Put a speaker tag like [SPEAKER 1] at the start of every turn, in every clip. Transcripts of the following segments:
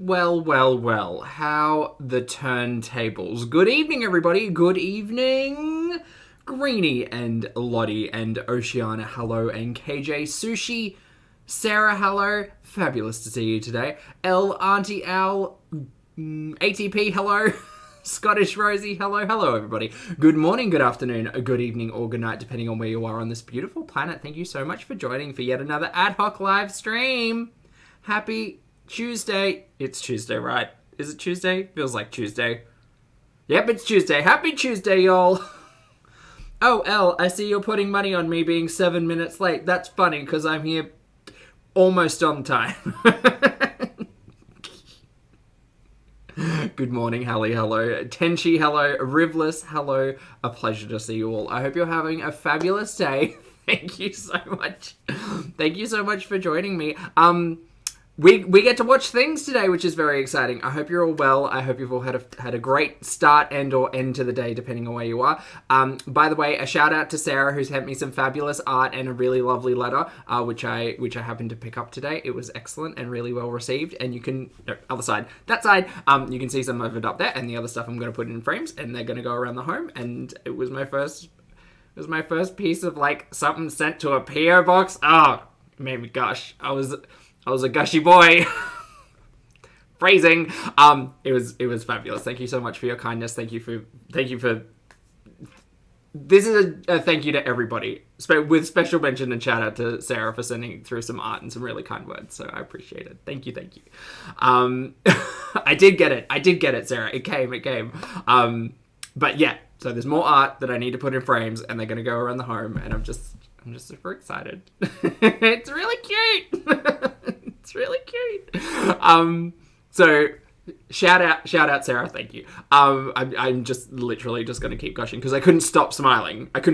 [SPEAKER 1] Well. How the turntables. Good evening, everybody. Good evening. Greenie and Lottie and Oceana, hello. And KJ Sushi, Sarah, hello. Fabulous to see you today. Auntie Al, ATP, hello. Scottish Rosie, hello everybody. Good morning, good afternoon, good evening, or good night, depending on where you are on this beautiful planet. Thank you so much for joining for yet another ad hoc live stream. Happy Tuesday. It's Tuesday, right? Is it Tuesday? Feels like Tuesday. Yep, it's Tuesday. Happy Tuesday, y'all. Oh, Elle, I see you're putting money on me being 7 minutes late. That's funny, because I'm here almost on time. Good morning, Hallie, hello. Tenchi, hello. Rivless, hello. A pleasure to see you all. I hope you're having a fabulous day. Thank you so much. Thank you so much for joining me. We get to watch things today, which is very exciting. I hope you're all well. I hope you've all had a great start and or end to the day, depending on where you are. By the way, a shout out to Sarah, who's sent me some fabulous art and a really lovely letter, which I happened to pick up today. It was excellent and really well received. And you can, no, other side, that side, you can see some of it up there, and the other stuff I'm going to put in frames, and they're going to go around the home. And it was my first piece of like something sent to a PO box. Oh, it made me gush. I was a gushy boy. Phrasing. It was fabulous. Thank you so much for your kindness. Thank you for. This is a thank you to everybody, with special mention and shout out to Sarah for sending through some art and some really kind words. So I appreciate it. Thank you. I did get it, Sarah. It came. But yeah. So there's more art that I need to put in frames, and they're gonna go around the home, and I'm just super excited. It's really cute. It's really cute. So shout out Sarah, thank you. I'm just literally just gonna keep gushing because I couldn't stop smiling. It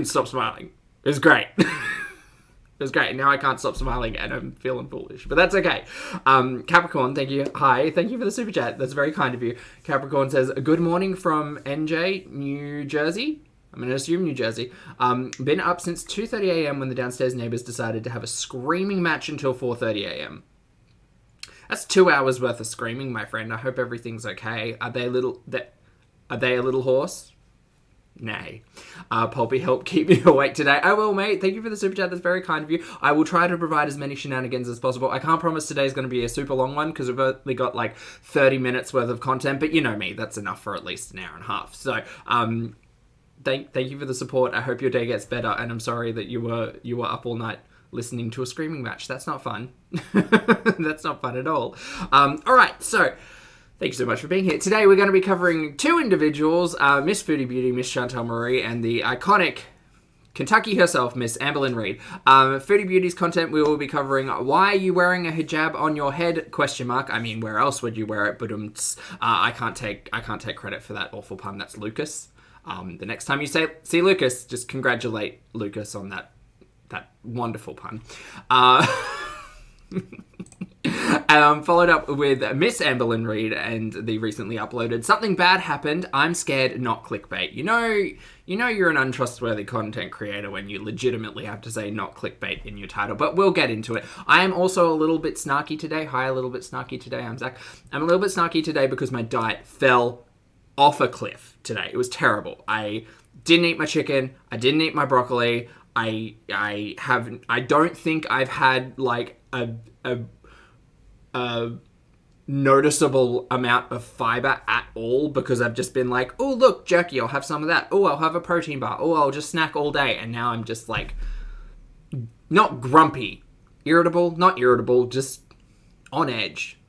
[SPEAKER 1] was great. It was great. Now I can't stop smiling and I'm feeling foolish, but that's okay. Capricorn, thank you. Hi, thank you for the super chat. That's very kind of you. Capricorn says, good morning from NJ, New Jersey. I'm going to assume New Jersey. Been up since 2:30 a.m. when the downstairs neighbours decided to have a screaming match until 4:30 a.m. That's 2 hours worth of screaming, my friend. I hope everything's okay. Are they a little hoarse? Nay. Pulpy, help keep me awake today. I will, mate. Thank you for the super chat. That's very kind of you. I will try to provide as many shenanigans as possible. I can't promise today's going to be a super long one because we've only got like 30 minutes worth of content, but you know me, that's enough for at least an hour and a half. So, Thank you for the support. I hope your day gets better, and I'm sorry that you were up all night listening to a screaming match. That's not fun. That's not fun at all. All right, so thank you so much for being here. Today we're going to be covering two individuals, Miss Foodie Beauty, Miss Chantal Marie, and the iconic Kentucky herself, Miss Amberlyn Reid. Foodie Beauty's content, we will be covering why are you wearing a hijab on your head? ? I mean, where else would you wear it? But I can't take credit for that awful pun. That's Lucas. The next time you see Lucas, just congratulate Lucas on that wonderful pun. Followed up with Miss Amberlyn Reed and the recently uploaded Something Bad Happened, I'm Scared, Not Clickbait. You know you're an untrustworthy content creator when you legitimately have to say not clickbait in your title, but we'll get into it. I am also a little bit snarky today. Hi, a little bit snarky today. I'm Zach. I'm a little bit snarky today because my diet fell off a cliff today. It was terrible. I didn't eat my chicken. I didn't eat my broccoli. I don't think I've had like a noticeable amount of fiber at all because I've just been like, oh look, jerky, I'll have some of that. Oh, I'll have a protein bar. Oh, I'll just snack all day. And now I'm just like, not grumpy, not irritable, just on edge.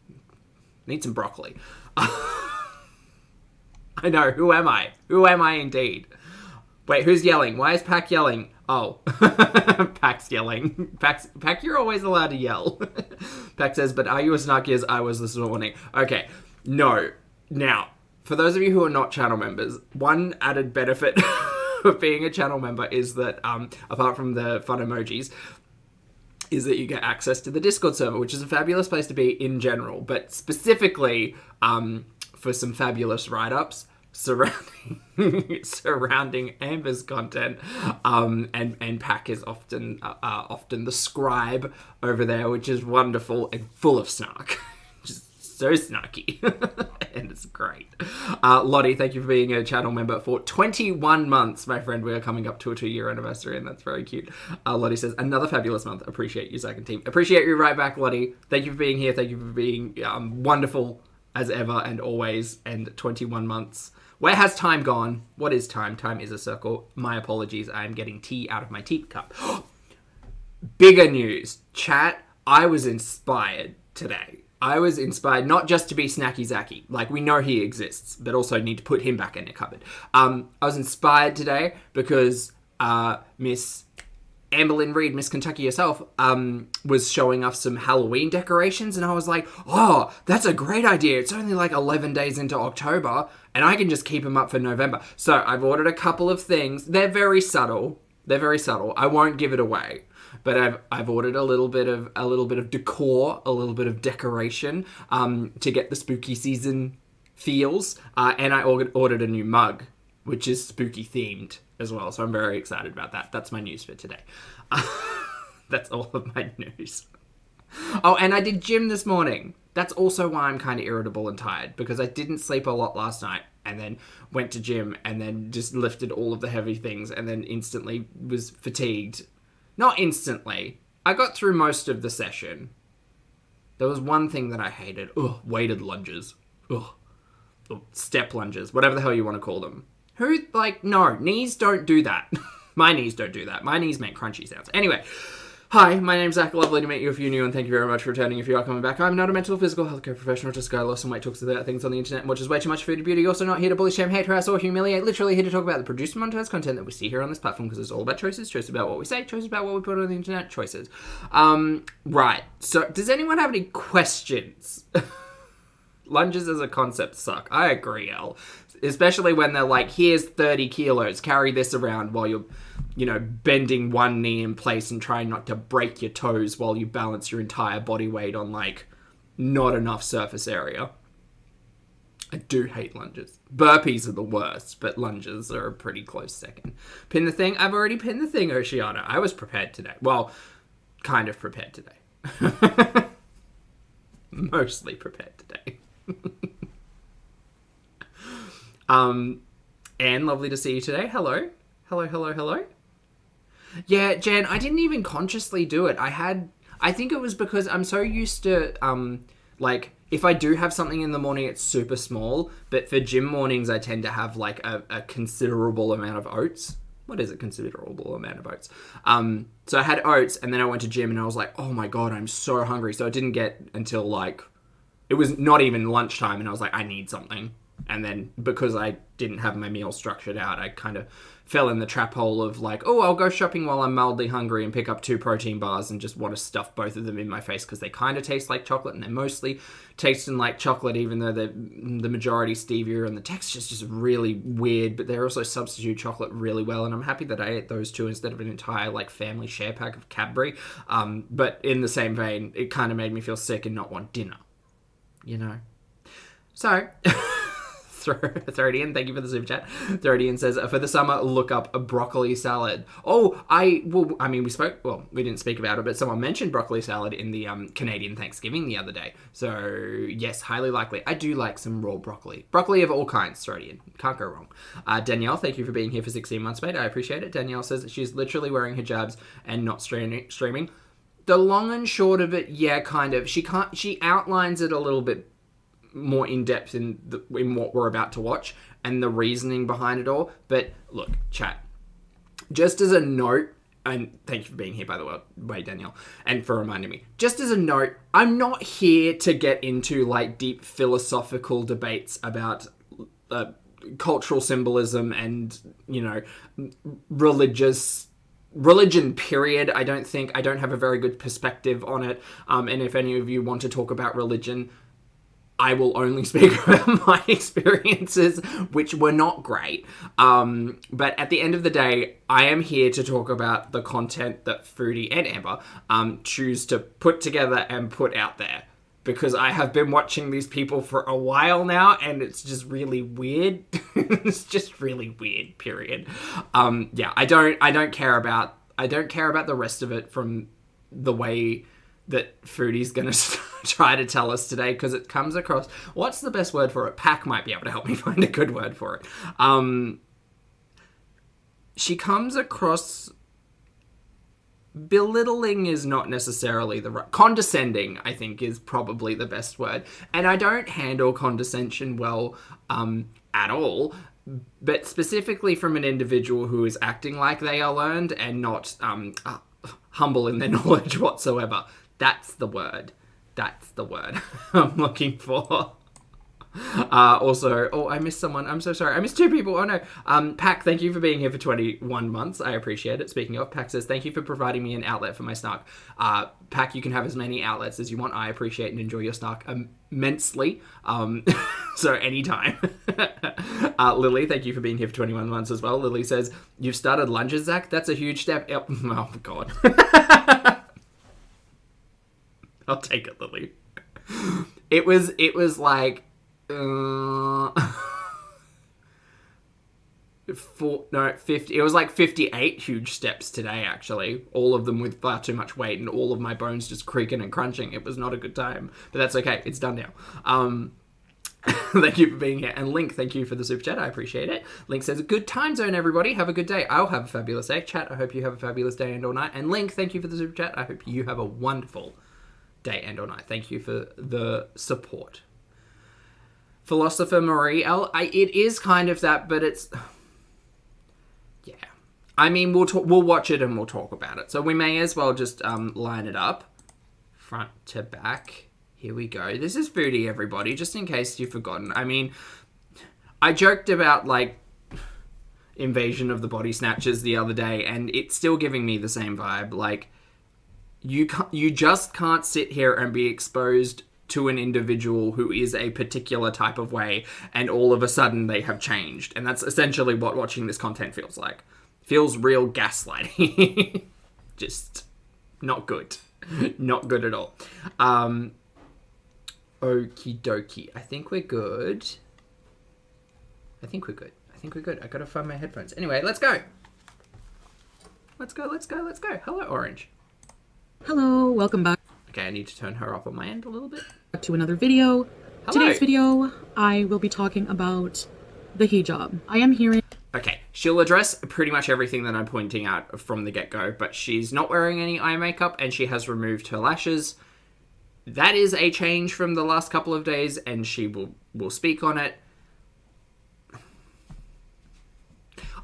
[SPEAKER 1] Need some broccoli. I know, who am I? Who am I indeed? Wait, who's yelling? Why is Pack yelling? Oh, Pack's yelling. Pack, you're always allowed to yell. Pack says, but are you as snarky as I was this morning? Okay, no. Now, for those of you who are not channel members, one added benefit of being a channel member is that, apart from the fun emojis, is that you get access to the Discord server, which is a fabulous place to be in general, but specifically, for some fabulous write-ups surrounding Amber's content, and Pack is often the scribe over there, which is wonderful and full of snark. Just so snarky. And it's great. Lottie, thank you for being a channel member for 21 months, my friend. We are coming up to a 2-year anniversary, and that's very cute. Lottie says, another fabulous month. Appreciate you, second team. Appreciate you right back, Lottie. Thank you for being here. Thank you for being wonderful as ever and always. And 21 months. Where has time gone? What is time? Time is a circle. My apologies. I am getting tea out of my teacup. Bigger news. Chat, I was inspired today. I was inspired not just to be Snacky Zacky, like we know he exists, but also need to put him back in the cupboard. I was inspired today because Miss Amberlyn Reed, Miss Kentucky herself, was showing off some Halloween decorations, and I was like, oh, that's a great idea. It's only like 11 days into October, and I can just keep them up for November. So I've ordered a couple of things. They're very subtle. I won't give it away. But I've ordered a little bit of decor, a little bit of decoration to get the spooky season feels. And I ordered a new mug, which is spooky themed as well. So I'm very excited about that. That's my news for today. That's all of my news. Oh, and I did gym this morning. That's also why I'm kind of irritable and tired, because I didn't sleep a lot last night and then went to gym and then just lifted all of the heavy things and then instantly was fatigued. Not instantly. I got through most of the session. There was one thing that I hated. Ugh, weighted lunges. Ugh. Step lunges. Whatever the hell you want to call them. No, knees don't do that. My knees don't do that. My knees make crunchy sounds. Anyway. Hi, my name's Zach. Lovely to meet you if you're new, and thank you very much for returning if you are coming back. I'm not a mental or physical healthcare professional, just a guy lost some weight, talks about things on the internet, and watches way too much Foodie Beauty. Also not here to bully, shame, hate, harass, or humiliate. Literally here to talk about the produced and monetized content that we see here on this platform, because it's all about choices. Choices about what we say, choices about what we put on the internet, choices. Right. So, does anyone have any questions? Lunges as a concept suck. I agree, Elle. Especially when they're like, here's 30 kilos, carry this around while you're, bending one knee in place and trying not to break your toes while you balance your entire body weight on, not enough surface area. I do hate lunges. Burpees are the worst, but lunges are a pretty close second. Pin the thing? I've already pinned the thing, Oceana. I was prepared today. Well, kind of prepared today. Mostly prepared today. Anne, lovely to see you today. Hello. Hello. Yeah, Jen, I didn't even consciously do it. I think it was because I'm so used to, if I do have something in the morning, it's super small, but for gym mornings, I tend to have, a considerable amount of oats. What is a considerable amount of oats? So I had oats, and then I went to gym, and I was like, oh my god, I'm so hungry. So I didn't get until, it was not even lunchtime, and I was like, I need something. And then because I didn't have my meal structured out, I kind of fell in the trap hole of I'll go shopping while I'm mildly hungry and pick up 2 protein bars and just want to stuff both of them in my face because they kind of taste like chocolate and they're mostly tasting like chocolate, even though they're the majority stevia and the texture's just really weird, but they're also substitute chocolate really well. And I'm happy that I ate those 2 instead of an entire family share pack of Cadbury. But in the same vein, it kind of made me feel sick and not want dinner, So... Therodian, thank you for the super chat. Therodian says, for the summer, look up a broccoli salad. We didn't speak about it, but someone mentioned broccoli salad in the Canadian Thanksgiving the other day. So, yes, highly likely. I do like some raw broccoli. Broccoli of all kinds, Therodian. Can't go wrong. Danielle, thank you for being here for 16 months, mate. I appreciate it. Danielle says that she's literally wearing hijabs and not streaming. The long and short of it, yeah, kind of. She outlines it a little bit more in-depth in what we're about to watch and the reasoning behind it all. But look, chat, just as a note, and thank you for being here, by the way, Danielle, and for reminding me, just as a note, I'm not here to get into deep philosophical debates about cultural symbolism and religion, period. I don't have a very good perspective on it, and if any of you want to talk about religion, I will only speak about my experiences, which were not great. But at the end of the day, I am here to talk about the content that Foodie and Amber choose to put together and put out there. Because I have been watching these people for a while now, and it's just really weird. It's just really weird, period. I don't care about the rest of it from the way that Foodie's gonna try to tell us today, because it comes across... What's the best word for it? Pack might be able to help me find a good word for it. She comes across... Belittling is not necessarily the right... Condescending, I think, is probably the best word. And I don't handle condescension well at all, but specifically from an individual who is acting like they are learned and not humble in their knowledge whatsoever. That's the word. That's the word I'm looking for. Also, I missed someone. I'm so sorry. I missed 2 people. Oh no. Pack, thank you for being here for 21 months. I appreciate it. Speaking of, Pack says, thank you for providing me an outlet for my snark. Pack, you can have as many outlets as you want. I appreciate and enjoy your snark immensely. So anytime. Lily, thank you for being here for 21 months as well. Lily says, you've started lunges, Zach? That's a huge step. Yep. Oh, God. I'll take it, Lily. It was like... 50. It was like 58 huge steps today, actually. All of them with far too much weight and all of my bones just creaking and crunching. It was not a good time, but that's okay. It's done now. Thank you for being here. And Link, thank you for the super chat. I appreciate it. Link says, good time zone, everybody. Have a good day. I'll have a fabulous day. Chat, I hope you have a fabulous day and all night. And Link, thank you for the super chat. I hope you have a wonderful day and all night. Thank you for the support. Philosopher Marie L. It is kind of that, but it's... Yeah. I mean, we'll watch it and we'll talk about it. So we may as well just line it up. Front to back. Here we go. This is Foodie, everybody, just in case you've forgotten. I mean, I joked about, like, Invasion of the Body Snatchers the other day, and it's still giving me the same vibe. Like, you just can't sit here and be exposed to an individual who is a particular type of way, and all of a sudden they have changed. And that's essentially what watching this content feels like. Feels real gaslighting. Just not good. Not good at all. Okie dokie. I think we're good. I think we're good. I gotta find my headphones. Anyway, let's go. Let's go. Hello, Orange.
[SPEAKER 2] Hello, welcome back.
[SPEAKER 1] Okay, I need to turn her up on my end a little bit.
[SPEAKER 2] To another video.
[SPEAKER 1] Hello.
[SPEAKER 2] Today's video, I will be talking about the hijab. I am hearing...
[SPEAKER 1] Okay, she'll address pretty much everything that I'm pointing out from the get-go, but she's not wearing any eye makeup and she has removed her lashes. That is a change from the last couple of days, and she will speak on it.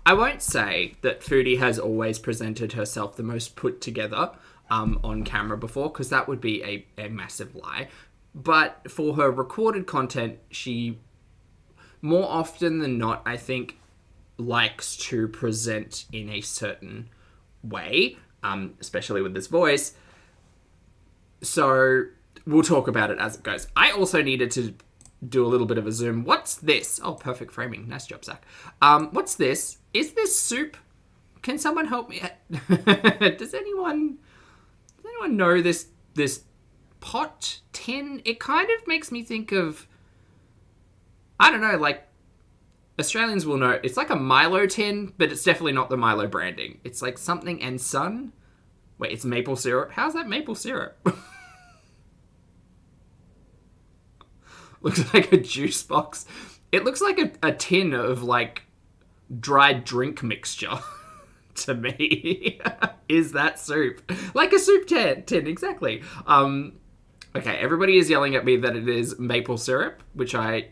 [SPEAKER 1] I won't say that Foodie has always presented herself the most put together on camera before, because that would be a massive lie. But for her recorded content, she, more often than not, I think, likes to present in a certain way, especially with this voice. So we'll talk about it as it goes. I also needed to do a little bit of a zoom. What's this? Oh, perfect framing. Nice job, Zach. What's this? Is this soup? Can someone help me? Does anyone know this pot tin? It kind of makes me think of, I don't know, like, Australians will know. It's like a Milo tin, but it's definitely not the Milo branding. It's like something and sun. Wait, it's maple syrup? How's that maple syrup? Looks like a juice box. It looks like a tin of, like, dried drink mixture. To me. Is that soup? Like a soup tin, exactly. Okay, everybody is yelling at me that it is maple syrup, which I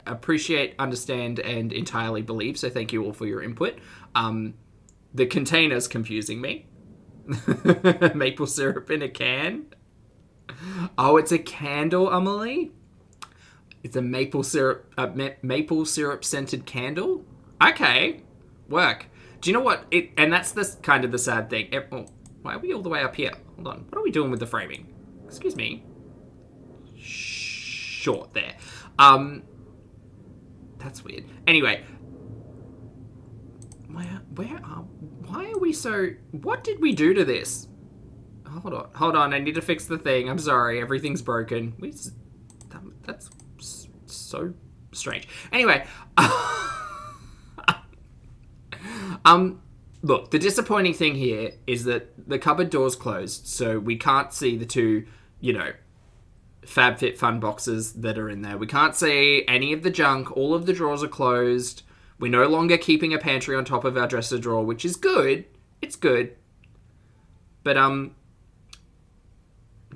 [SPEAKER 1] appreciate, understand, and entirely believe, so thank you all for your input. The container's confusing me. Maple syrup in a can? Oh, it's a candle, Amelie? It's a maple syrup scented candle? Okay, work. Do you know what? And that's kind of the sad thing. Oh, why are we all the way up here? Hold on. What are we doing with the framing? Excuse me. Short there. That's weird. Anyway. Why are we so... What did we do to this? Hold on. I need to fix the thing. I'm sorry. Everything's broken. That's so strange. Anyway. Look, the disappointing thing here is that the cupboard door's closed, so we can't see the two, FabFitFun boxes that are in there. We can't see any of the junk. All of the drawers are closed. We're no longer keeping a pantry on top of our dresser drawer, which is good. It's good. But,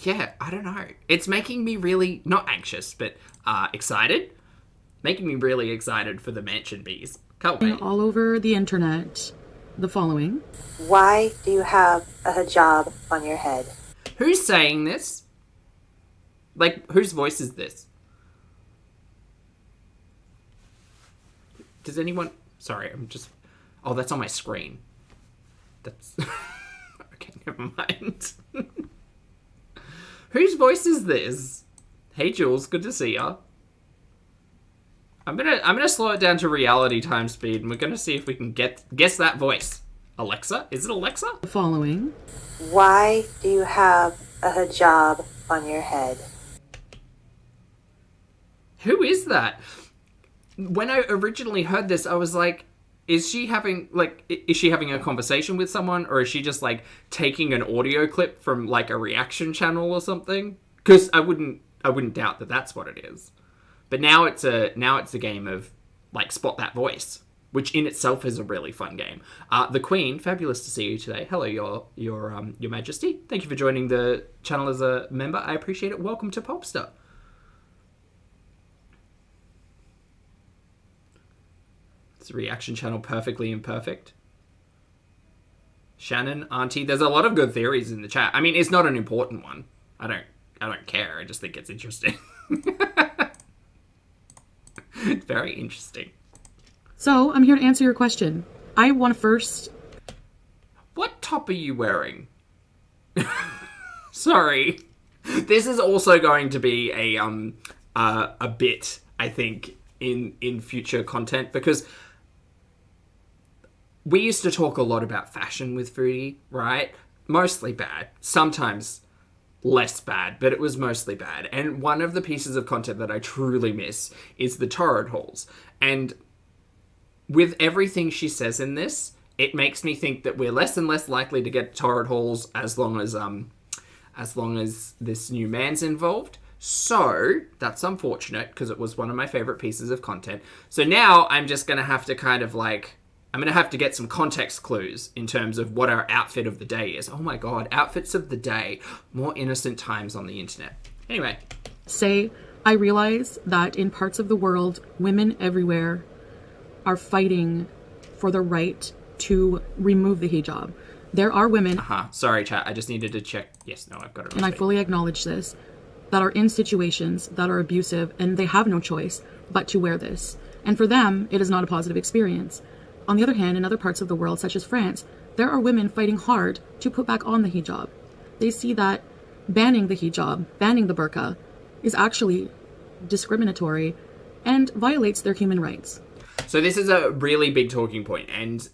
[SPEAKER 1] yeah, I don't know. It's making me really, not anxious, but excited. Making me really excited for the mansion bees. Can't wait.
[SPEAKER 2] All over the internet, the following.
[SPEAKER 3] Why do you have a hijab on your head?
[SPEAKER 1] Who's saying this? Like, whose voice is this? Does anyone... Sorry, I'm just... Oh, that's on my screen. That's... Okay, never mind. Whose voice is this? Hey, Jules, good to see ya. I'm gonna slow it down to reality time speed, and we're gonna see if we can guess that voice. Alexa? Is it Alexa?
[SPEAKER 2] The following.
[SPEAKER 3] Why do you have a hijab on your head?
[SPEAKER 1] Who is that? When I originally heard this, I was like, is she having a conversation with someone, or is she just like taking an audio clip from like a reaction channel or something? Because I wouldn't doubt that that's what it is. But now it's a game of like spot that voice, which in itself is a really fun game. The Queen, fabulous to see you today. Hello, your Majesty. Thank you for joining the channel as a member. I appreciate it. Welcome to Popstar. It's a reaction channel, perfectly imperfect. Shannon, Auntie, there's a lot of good theories in the chat. I mean, it's not an important one. I don't care. I just think it's interesting. It's very interesting.
[SPEAKER 2] So, I'm here to answer your question. I want to first...
[SPEAKER 1] What top are you wearing? Sorry. This is also going to be a bit, I think, in future content, because we used to talk a lot about fashion with Foodie, right? Mostly bad. Sometimes less bad, but it was mostly bad. And one of the pieces of content that I truly miss is the torrid hauls. And with everything she says in this, it makes me think that we're less and less likely to get torrid hauls as long as this new man's involved. So that's unfortunate, because it was one of my favorite pieces of content. So now I'm just going to have to kind of like, I'm going to have to get some context clues in terms of what our outfit of the day is. Oh my God, outfits of the day. More innocent times on the internet. Anyway.
[SPEAKER 2] Say, I realize that in parts of the world, women everywhere are fighting for the right to remove the hijab. There are women...
[SPEAKER 1] Sorry, chat. I just needed to check. Yes, no, I've got it.
[SPEAKER 2] And I fully acknowledge this. That are in situations that are abusive, and they have no choice but to wear this. And for them, it is not a positive experience. On the other hand, in other parts of the world, such as France, there are women fighting hard to put back on the hijab. They see that banning the hijab, banning the burqa, is actually discriminatory and violates their human rights.
[SPEAKER 1] So this is a really big talking point, and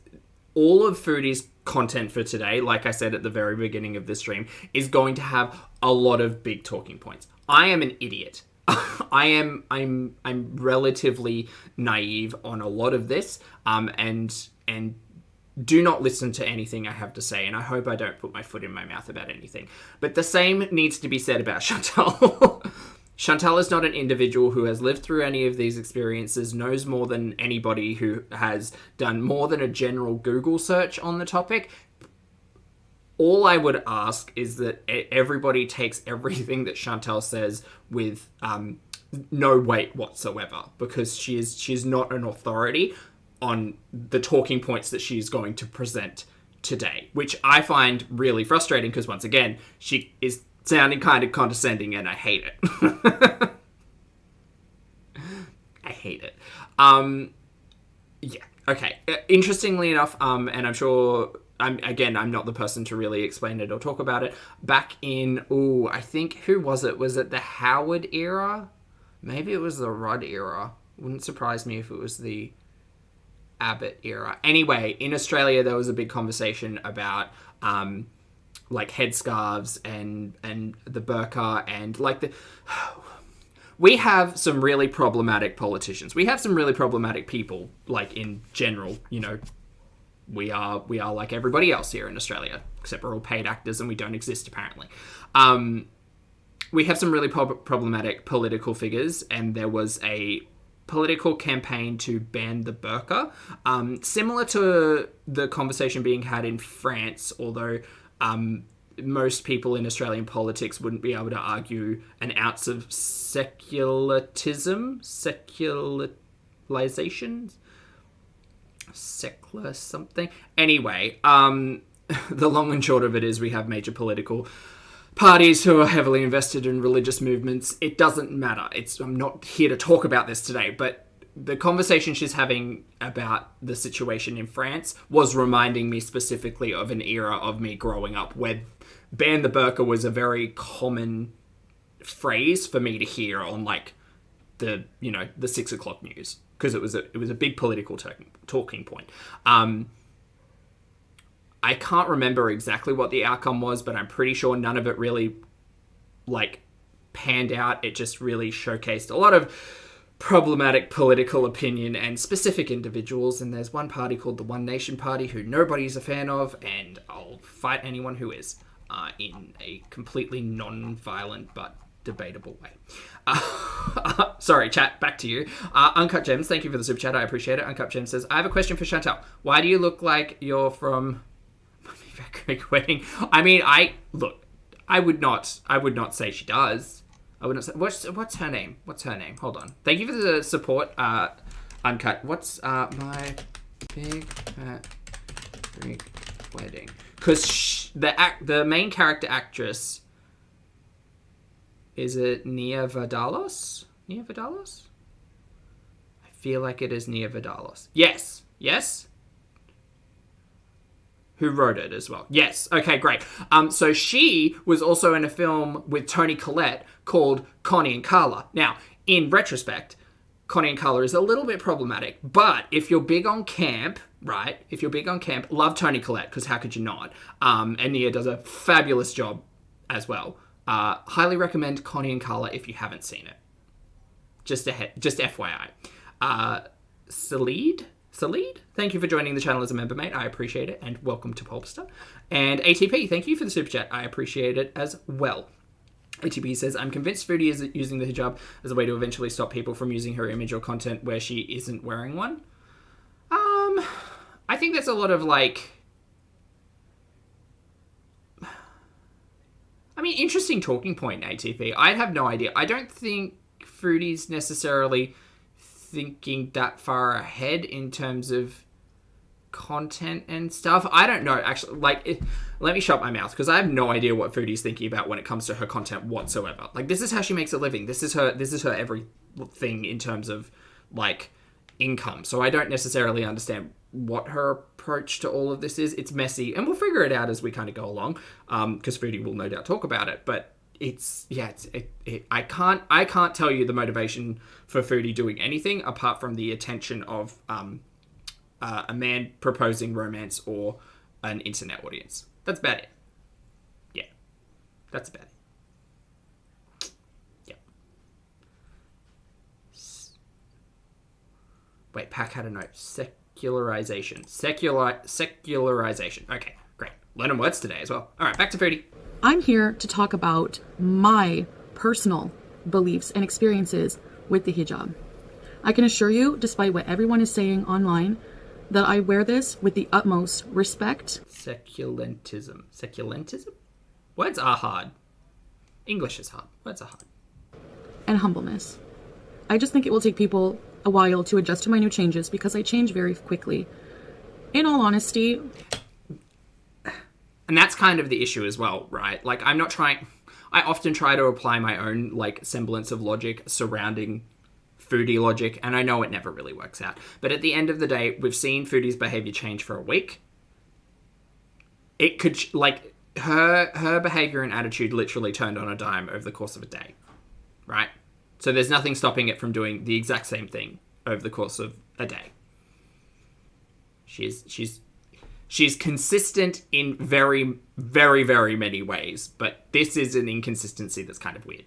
[SPEAKER 1] all of Foodie's content for today, like I said at the very beginning of the stream, is going to have a lot of big talking points. I am an idiot. I'm relatively naive on a lot of this, and do not listen to anything I have to say, and I hope I don't put my foot in my mouth about anything. But the same needs to be said about Chantal. Chantal is not an individual who has lived through any of these experiences, knows more than anybody who has done more than a general Google search on the topic. All I would ask is that everybody takes everything that Chantal says with no weight whatsoever, because she is not an authority on the talking points that she is going to present today, which I find really frustrating, because once again, she is sounding kind of condescending, and I hate it. I hate it. Yeah, okay. Interestingly enough, and I'm sure... I'm not the person to really explain it or talk about it. Back in, I think, who was it? Was it the Howard era? Maybe it was the Rudd era. Wouldn't surprise me if it was the Abbott era. Anyway, in Australia, there was a big conversation about, like, headscarves and the burqa and, like, the... We have some really problematic politicians. We have some really problematic people, like, in general, you know. We are like everybody else here in Australia, except we're all paid actors and we don't exist, apparently. we have some really problematic political figures, and there was a political campaign to ban the burqa, similar to the conversation being had in France, although most people in Australian politics wouldn't be able to argue an ounce of secularism, secularization, secular something. Anyway, the long and short of it is we have major political parties who are heavily invested in religious movements. It doesn't matter. I'm not here to talk about this today, but the conversation she's having about the situation in France was reminding me specifically of an era of me growing up where ban the burqa was a very common phrase for me to hear on like the 6 o'clock news, because it was a big political talking point. I can't remember exactly what the outcome was, but I'm pretty sure none of it really, like, panned out. It just really showcased a lot of problematic political opinion and specific individuals. And there's one party called the One Nation Party who nobody's a fan of, and I'll fight anyone who is, in a completely non-violent but debatable way. Sorry, chat, back to you. Uncut Gems, thank you for the super chat. I appreciate it. Uncut Gems says, I have a question for Chantal. Why do you look like you're from Greek wedding? I mean, I would not say she does. I would not say. What's her name? Hold on. Thank you for the support. Uncut. What's my big fat Greek wedding? Because the main character actress, is it Nia Vardalos? I feel like it is Nia Vardalos. Yes. Who wrote it as well. Yes. Okay, great. So she was also in a film with Toni Collette called Connie and Carla. Now, in retrospect, Connie and Carla is a little bit problematic, but if you're big on camp, right? Love Toni Collette, because how could you not? And Nia does a fabulous job as well. Highly recommend Connie and Carla if you haven't seen it. Just FYI. Salid, thank you for joining the channel as a member, mate. I appreciate it, and welcome to Pulpster. And ATP, thank you for the super chat. I appreciate it as well. ATP says, I'm convinced Foodie is using the hijab as a way to eventually stop people from using her image or content where she isn't wearing one. I think there's a lot of, like... I mean, interesting talking point, ATP. I have no idea. I don't think Foodie's necessarily thinking that far ahead in terms of content and stuff. I don't know, actually. Like, let me shut my mouth, because I have no idea what Foodie's thinking about when it comes to her content whatsoever. Like, this is how she makes a living. This is her everything in terms of, like, income. So I don't necessarily understand what her approach to all of this is. It's messy, and we'll figure it out as we kind of go along, because Foodie will no doubt talk about it. But I can't tell you the motivation for Foodie doing anything apart from the attention of a man proposing romance or an internet audience. That's about it. Yeah, that's about it. Yeah. Wait, Pack had a note. Secularization. Okay, great. Learning words today as well. All right, back to Foodie.
[SPEAKER 2] I'm here to talk about my personal beliefs and experiences with the hijab. I can assure you, despite what everyone is saying online, that I wear this with the utmost respect.
[SPEAKER 1] Seculentism. Words are hard. English is hard. Words are hard.
[SPEAKER 2] And humbleness. I just think it will take people a while to adjust to my new changes, because I change very quickly. In all honesty...
[SPEAKER 1] And that's kind of the issue as well, right? Like, I often try to apply my own, like, semblance of logic surrounding Foodie logic, and I know it never really works out. But at the end of the day, we've seen Foodie's behavior change for a week. It could, like, her behavior and attitude literally turned on a dime over the course of a day, right? So there's nothing stopping it from doing the exact same thing over the course of a day. She's consistent in very, very, very many ways, but this is an inconsistency that's kind of weird.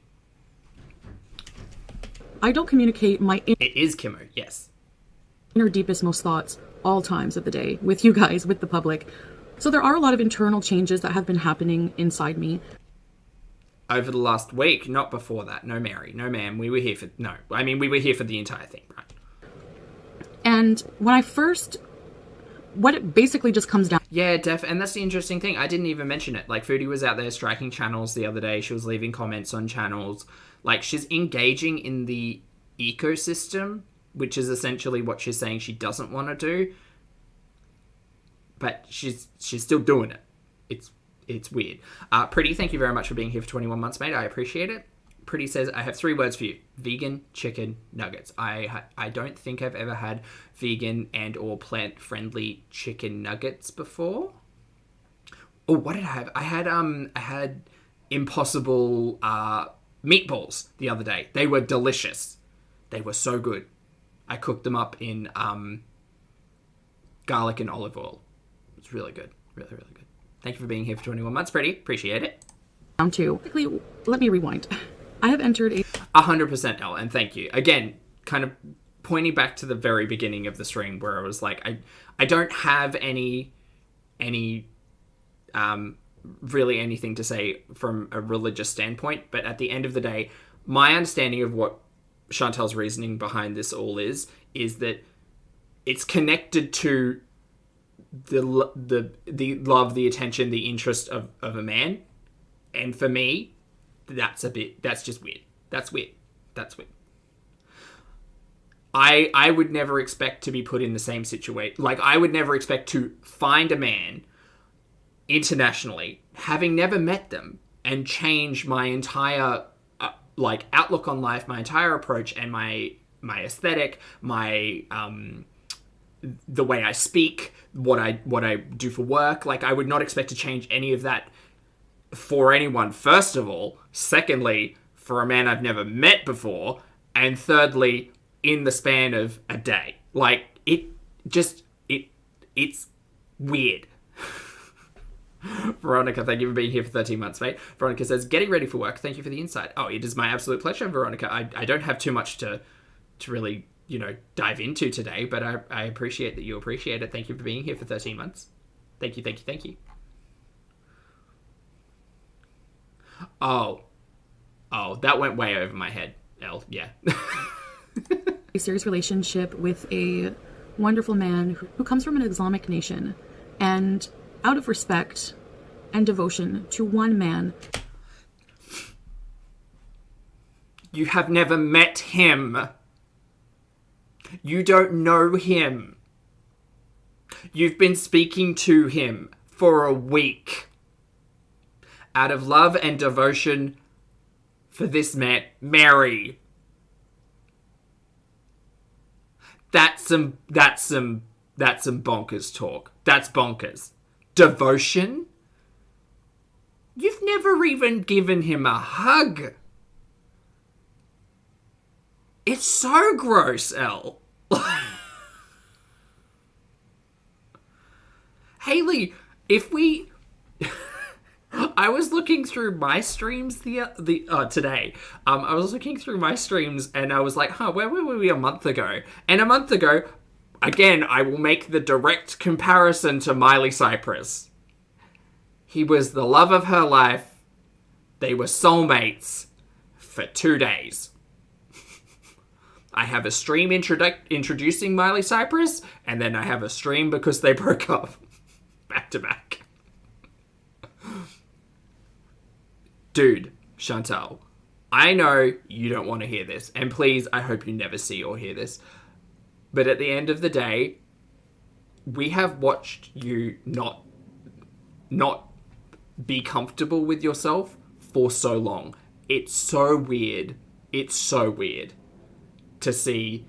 [SPEAKER 2] I don't communicate my
[SPEAKER 1] It is Kimmo, yes.
[SPEAKER 2] inner deepest, most thoughts all times of the day with you guys, with the public. So there are a lot of internal changes that have been happening inside me.
[SPEAKER 1] over the last week, not before that. No, Mary. No, ma'am. We were here for... No. I mean, we were here for the entire thing, right?
[SPEAKER 2] And when I first... What it basically just comes down...
[SPEAKER 1] Yeah, and that's the interesting thing. I didn't even mention it. Like, Foodie was out there striking channels the other day. She was leaving comments on channels. Like, she's engaging in the ecosystem, which is essentially what she's saying she doesn't want to do. But she's still doing it. It's weird. Pretty, thank you very much for being here for 21 months, mate. I appreciate it. Pretty says, I have 3 words for you. Vegan chicken nuggets. I don't think I've ever had vegan and or plant-friendly chicken nuggets before. Oh, what did I have? I had Impossible meatballs the other day. They were delicious. They were so good. I cooked them up in garlic and olive oil. It's really good. Really, really good. Thank you for being here for 21 months, Pretty. Appreciate it.
[SPEAKER 2] Down to... Let me rewind. I have entered a...
[SPEAKER 1] 100% Elle, and thank you. Again, kind of pointing back to the very beginning of the stream where I was like, I don't have any really anything to say from a religious standpoint, but at the end of the day, my understanding of what Chantal's reasoning behind this all is that it's connected to the love, the attention, the interest of a man. And for me, that's just weird. That's weird. I would never expect to be put in the same situation. Like, I would never expect to find a man internationally, having never met them, and change my entire outlook on life, my entire approach, and my aesthetic, my the way I speak, what I do for work. Like, I would not expect to change any of that for anyone, first of all. Secondly, for a man I've never met before. And thirdly, in the span of a day. Like, it's weird. Veronica, thank you for being here for 13 months, mate. Veronica says, getting ready for work. Thank you for the insight. Oh, it is my absolute pleasure, Veronica. I don't have too much to really, dive into today, but I appreciate that you appreciate it. Thank you for being here for 13 months. Thank you. Oh, that went way over my head, Elle. Yeah.
[SPEAKER 2] A serious relationship with a wonderful man who comes from an Islamic nation, and out of respect and devotion to one man.
[SPEAKER 1] You have never met him. You don't know him. You've been speaking to him for a week. Out of love and devotion for this man, Mary. That's some bonkers talk. That's bonkers. Devotion? You've never even given him a hug. It's so gross, Elle. Haley, if we... I was looking through my streams today. I was looking through my streams and I was like, where were we a month ago? And a month ago, again, I will make the direct comparison to Miley Cyrus. He was the love of her life. They were soulmates for 2 days. I have a stream introducing Miley Cyrus, and then I have a stream because they broke up. Back to back. Dude, Chantal, I know you don't want to hear this, and please, I hope you never see or hear this. But at the end of the day, we have watched you not be comfortable with yourself for so long. It's so weird. It's so weird to see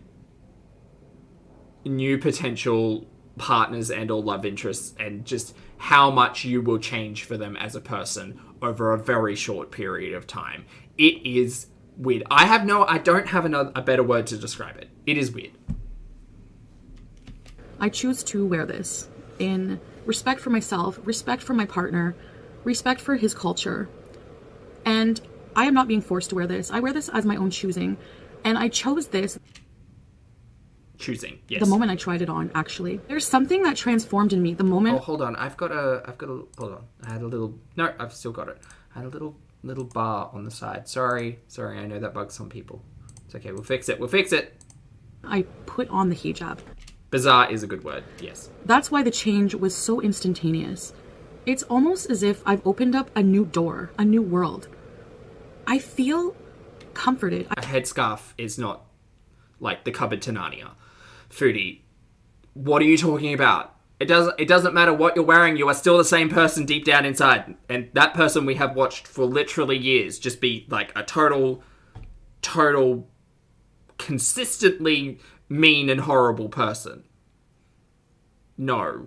[SPEAKER 1] new potential partners and or love interests and just how much you will change for them as a person over a very short period of time. It is weird. I don't have a better word to describe it. It is weird.
[SPEAKER 2] I choose to wear this in respect for myself, respect for my partner, respect for his culture. And I am not being forced to wear this. I wear this as my own choosing. And I chose this.
[SPEAKER 1] Choosing, yes.
[SPEAKER 2] The moment I tried it on, actually. There's something that transformed in me the moment...
[SPEAKER 1] Oh, hold on. Hold on. I had a little... No, I've still got it. I had a little little bar on the side. Sorry, I know that bugs some people. It's okay, we'll fix it.
[SPEAKER 2] I put on the hijab.
[SPEAKER 1] Bizarre is a good word, yes.
[SPEAKER 2] That's why the change was so instantaneous. It's almost as if I've opened up a new door, a new world. I feel comforted.
[SPEAKER 1] A headscarf is not like the cupboard to Narnia. Foodie, what are you talking about? It doesn't matter what you're wearing, you are still the same person deep down inside. And that person we have watched for literally years just be like a total, consistently mean and horrible person. No.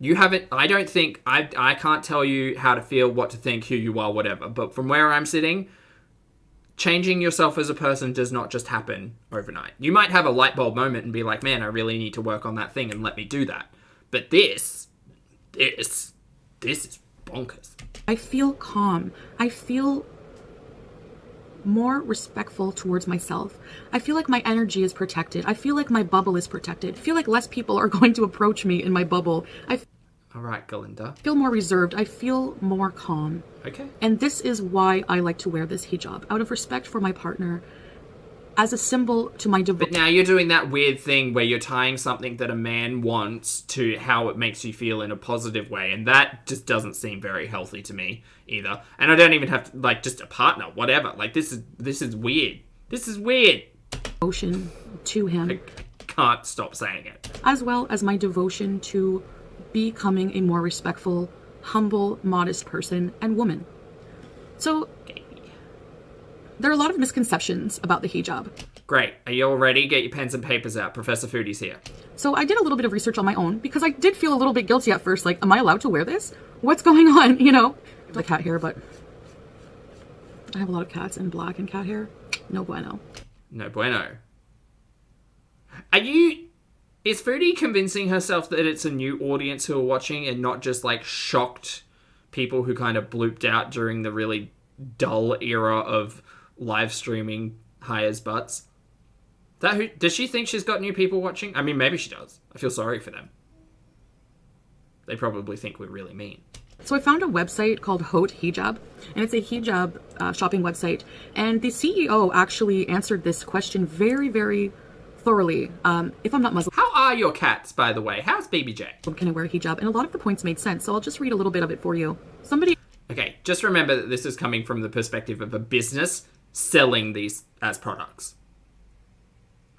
[SPEAKER 1] You haven't, I don't think, I can't tell you how to feel, what to think, who you are, whatever. But from where I'm sitting, changing yourself as a person does not just happen overnight. You might have a light bulb moment and be like, man, I really need to work on that thing and let me do that. But this is bonkers.
[SPEAKER 2] I feel calm. I feel more respectful towards myself. I feel like my energy is protected. I feel like my bubble is protected. I feel like less people are going to approach me in my bubble.
[SPEAKER 1] All right, Galinda.
[SPEAKER 2] Feel more reserved. I feel more calm.
[SPEAKER 1] Okay.
[SPEAKER 2] And this is why I like to wear this hijab, out of respect for my partner, as a symbol to my devotion.
[SPEAKER 1] But now you're doing that weird thing where you're tying something that a man wants to how it makes you feel in a positive way, and that just doesn't seem very healthy to me either. And I don't even have to, like, just a partner, whatever. Like, this is weird. This is weird.
[SPEAKER 2] Devotion to him.
[SPEAKER 1] I can't stop saying it.
[SPEAKER 2] As well as my devotion to becoming a more respectful, humble, modest person and woman. So, there are a lot of misconceptions about the hijab.
[SPEAKER 1] Great. Are you all ready? Get your pens and papers out. Professor Foodie's here.
[SPEAKER 2] So I did a little bit of research on my own because I did feel a little bit guilty at first. Like, am I allowed to wear this? What's going on? You know, the cat hair, but I have a lot of cats and black and cat hair. No bueno.
[SPEAKER 1] No bueno. Is Foodie convincing herself that it's a new audience who are watching and not just like shocked people who kind of blooped out during the really dull era of live streaming hires butts? Does she think she's got new people watching? I mean, maybe she does. I feel sorry for them. They probably think we're really mean.
[SPEAKER 2] So I found a website called Hijab, and it's a hijab shopping website. And the CEO actually answered this question very, very thoroughly. If I'm not Muslim.
[SPEAKER 1] How are your cats, by the way? How's BBJ?
[SPEAKER 2] Can I wear a hijab? And a lot of the points made sense. So I'll just read a little bit of it for you.
[SPEAKER 1] Okay, just remember that this is coming from the perspective of a business selling these as products.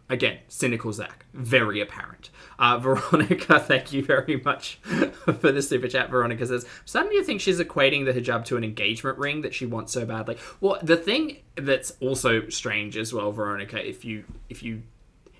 [SPEAKER 1] Again, cynical Zach. Very apparent. Veronica, thank you very much for the super chat. Veronica says, starting to think she's equating the hijab to an engagement ring that she wants so badly. Well, the thing that's also strange as well, Veronica, if you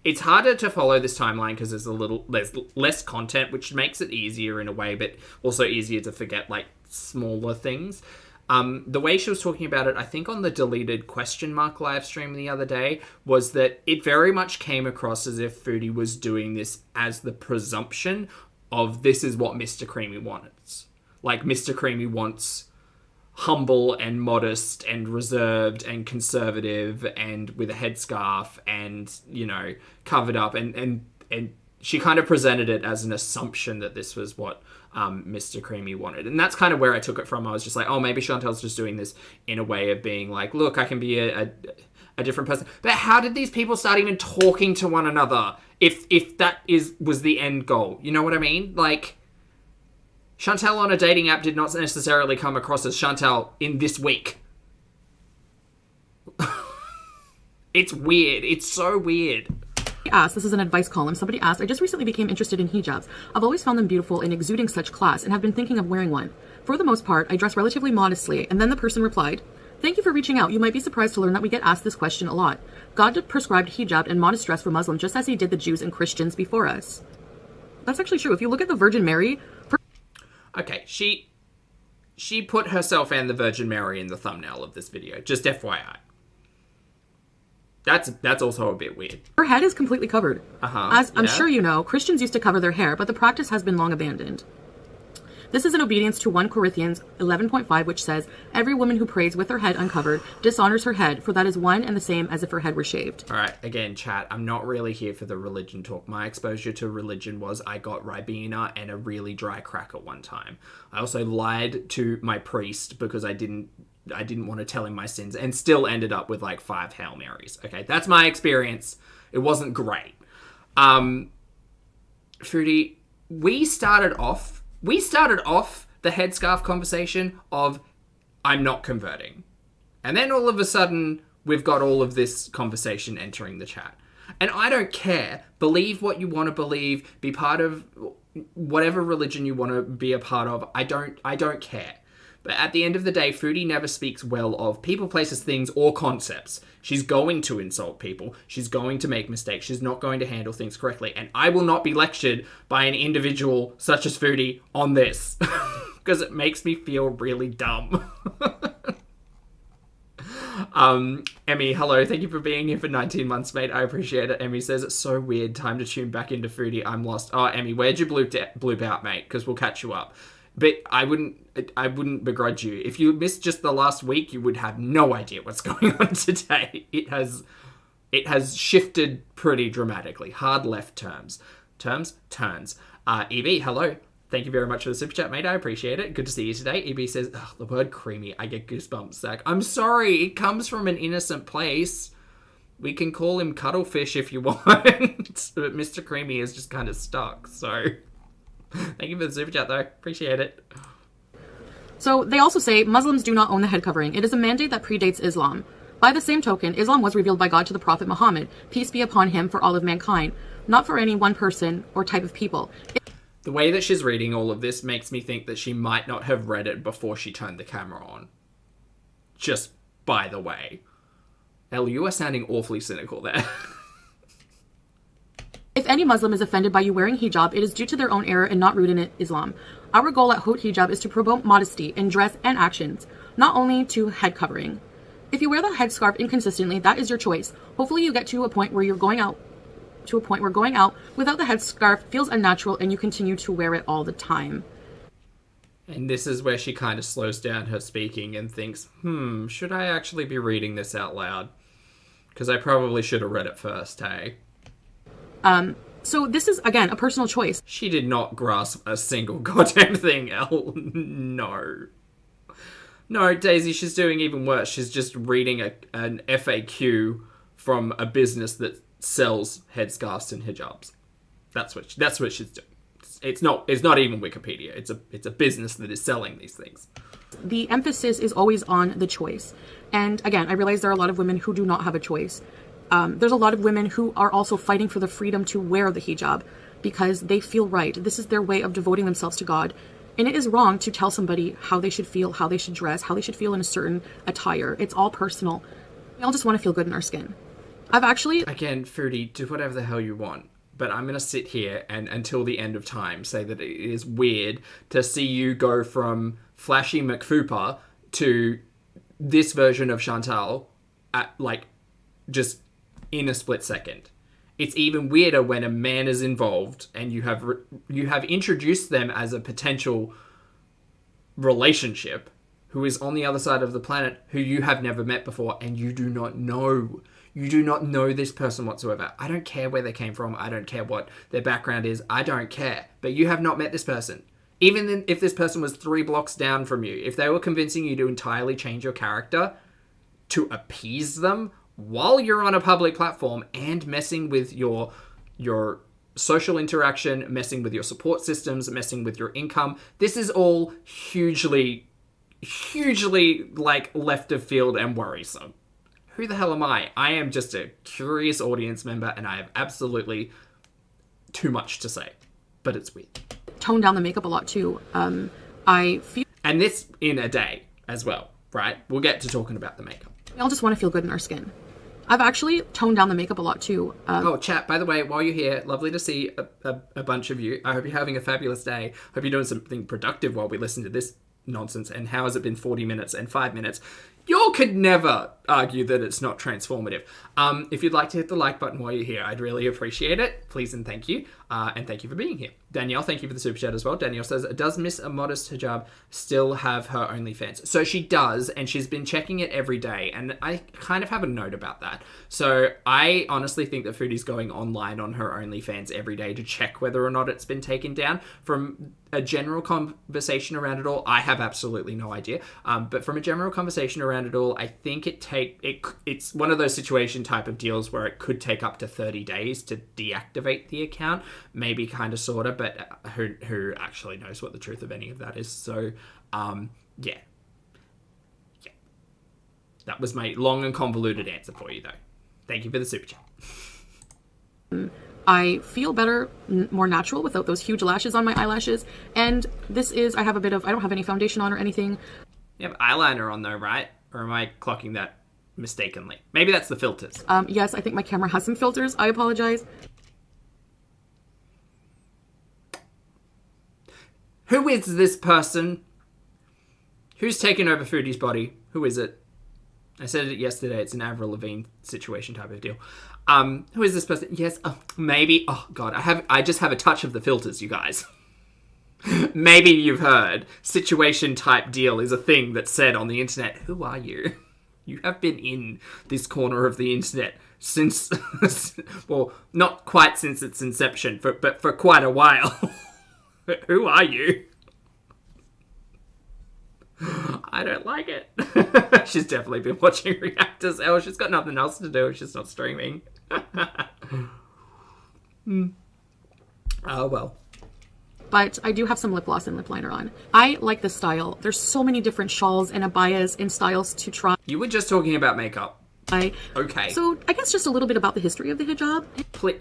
[SPEAKER 1] it's harder to follow this timeline because there's less content, which makes it easier in a way, but also easier to forget like smaller things. The way she was talking about it, I think on the deleted question mark live stream the other day, was that it very much came across as if Foodie was doing this as the presumption of this is what Mr. Creamy wants. Like, Mr. Creamy wants humble and modest and reserved and conservative and with a headscarf and, you know, covered up. And she kind of presented it as an assumption that this was what Mr. Creamy wanted. And that's kind of where I took it from. I was just like, oh, maybe Chantal's just doing this in a way of being like, look, I can be a different person. But how did these people start even talking to one another if that was the end goal? You know what I mean? Like, Chantal on a dating app did not necessarily come across as Chantal in this week. It's weird. It's so weird.
[SPEAKER 2] This is an advice column. Somebody asked, I just recently became interested in hijabs. I've always found them beautiful and exuding such class and have been thinking of wearing one. For the most part, I dress relatively modestly. And then the person replied, thank you for reaching out. You might be surprised to learn that we get asked this question a lot. God prescribed hijab and modest dress for Muslims just as he did the Jews and Christians before us. That's actually true. If you look at the Virgin Mary...
[SPEAKER 1] Okay, she put herself and the Virgin Mary in the thumbnail of this video. Just FYI. That's also a bit weird.
[SPEAKER 2] Her head is completely covered.
[SPEAKER 1] Uh-huh.
[SPEAKER 2] As I'm sure you know, Christians used to cover their hair, but the practice has been long abandoned. This is in obedience to 1 Corinthians 11.5, which says, "Every woman who prays with her head uncovered dishonors her head, for that is one and the same as if her head were shaved."
[SPEAKER 1] All right, again, chat, I'm not really here for the religion talk. My exposure to religion was I got Ribena and a really dry cracker one time. I also lied to my priest because I didn't want to tell him my sins and still ended up with like 5 Hail Marys. Okay, that's my experience. It wasn't great. Foodie, we started off the headscarf conversation of I'm not converting. And then all of a sudden, we've got all of this conversation entering the chat. And I don't care. Believe what you want to believe. Be part of whatever religion you want to be a part of. I don't care. But at the end of the day, Foodie never speaks well of people, places, things, or concepts. She's going to insult people. She's going to make mistakes. She's not going to handle things correctly. And I will not be lectured by an individual such as Foodie on this. Because it makes me feel really dumb. Emmy, hello. Thank you for being here for 19 months, mate. I appreciate it. Emmy says, it's so weird. Time to tune back into Foodie. I'm lost. Oh, Emmy, where'd you bloop out, mate? Because we'll catch you up. But I wouldn't begrudge you. If you missed just the last week, you would have no idea what's going on today. It has shifted pretty dramatically. Hard left turns. EB, hello. Thank you very much for the super chat, mate. I appreciate it. Good to see you today. EB says, the word creamy, I get goosebumps, Zach. I'm sorry, it comes from an innocent place. We can call him Cuttlefish if you want. But Mr. Creamy is just kind of stuck, so... Thank you for the super chat, though. Appreciate it.
[SPEAKER 2] So they also say Muslims do not own the head covering. It is a mandate that predates Islam. By the same token, Islam was revealed by God to the Prophet Muhammad, peace be upon him, for all of mankind, not for any one person or type of people.
[SPEAKER 1] The way that she's reading all of this makes me think that she might not have read it before she turned the camera on. Just by the way. Elle, you are sounding awfully cynical there.
[SPEAKER 2] If any Muslim is offended by you wearing hijab, it is due to their own error and not rooted in Islam. Our goal at Haute Hijab is to promote modesty in dress and actions, not only to head covering. If you wear the headscarf inconsistently, that is your choice. Hopefully you get to a point where going out without the headscarf feels unnatural and you continue to wear it all the time.
[SPEAKER 1] And this is where she kind of slows down her speaking and thinks, should I actually be reading this out loud? Because I probably should have read it first, hey?
[SPEAKER 2] So this is, again, a personal choice.
[SPEAKER 1] She did not grasp a single goddamn thing, Elle. No. No, Daisy, she's doing even worse. She's just reading an FAQ from a business that sells headscarves and hijabs. That's what she's doing. It's not even Wikipedia. It's a business that is selling these things.
[SPEAKER 2] The emphasis is always on the choice. And again, I realize there are a lot of women who do not have a choice. There's a lot of women who are also fighting for the freedom to wear the hijab because they feel right. This is their way of devoting themselves to God. And it is wrong to tell somebody how they should feel, how they should dress, how they should feel in a certain attire. It's all personal. We all just want to feel good in our skin. Again,
[SPEAKER 1] Foodie, do whatever the hell you want. But I'm going to sit here and until the end of time say that it is weird to see you go from flashy McFooper to this version of Chantal at, just in a split second. It's even weirder when a man is involved and you have introduced them as a potential relationship who is on the other side of the planet who you have never met before and you do not know. You do not know this person whatsoever. I don't care where they came from. I don't care what their background is. I don't care. But you have not met this person. Even if this person was 3 blocks down from you, if they were convincing you to entirely change your character to appease them while you're on a public platform and messing with your social interaction, messing with your support systems, messing with your income, this is all hugely left of field and worrisome. Who the hell am I? I am just a curious audience member and I have absolutely too much to say. But it's weird.
[SPEAKER 2] Tone down the makeup a lot too. And
[SPEAKER 1] this in a day as well, right? We'll get to talking about the makeup.
[SPEAKER 2] We all just want to feel good in our skin. I've actually toned down the makeup a lot too.
[SPEAKER 1] Chat, by the way, while you're here, lovely to see a bunch of you. I hope you're having a fabulous day. Hope you're doing something productive while we listen to this nonsense. And how has it been 40 minutes and 5 minutes? y'all could never argue that it's not transformative. If you'd like to hit the like button while you're here, I'd really appreciate it. Please and thank you. And thank you for being here. Danielle, thank you for the super chat as well. Danielle says, does Miss A Modest Hijab still have her OnlyFans? So she does, and she's been checking it every day, and I kind of have a note about that. So I honestly think that Foodie's going online on her OnlyFans every day to check whether or not it's been taken down. From a general conversation around it all, I have absolutely no idea. But from a general conversation around it all, I think it's one of those situation type of deals where it could take up to 30 days to deactivate the account. Maybe kind of sort of, but who actually knows what the truth of any of that is. So yeah, that was my long and convoluted answer for you, though. Thank you for the super chat.
[SPEAKER 2] I feel better, more natural without those huge lashes on my eyelashes. And I don't have any foundation on or anything.
[SPEAKER 1] You have eyeliner on though, right? Or am I clocking that mistakenly? Maybe that's the filters.
[SPEAKER 2] Yes, I think my camera has some filters. I apologize.
[SPEAKER 1] Who is this person? Who's taken over Foodie's body? Who is it? I said it yesterday. It's an Avril Lavigne situation type of deal. Who is this person? Yes, maybe. Oh God, I just have a touch of the filters, you guys. Maybe you've heard situation type deal is a thing that's said on the internet. Who are you? You have been in this corner of the internet since, well, not quite since its inception, but for quite a while. Who are you? I don't like it. She's definitely been watching Reactors. Oh, she's got nothing else to do. She's not streaming. Oh, well.
[SPEAKER 2] But I do have some lip gloss and lip liner on. I like this style. There's so many different shawls and abayas and styles to try.
[SPEAKER 1] You were just talking about makeup. Okay.
[SPEAKER 2] So I guess just a little bit about the history of the hijab.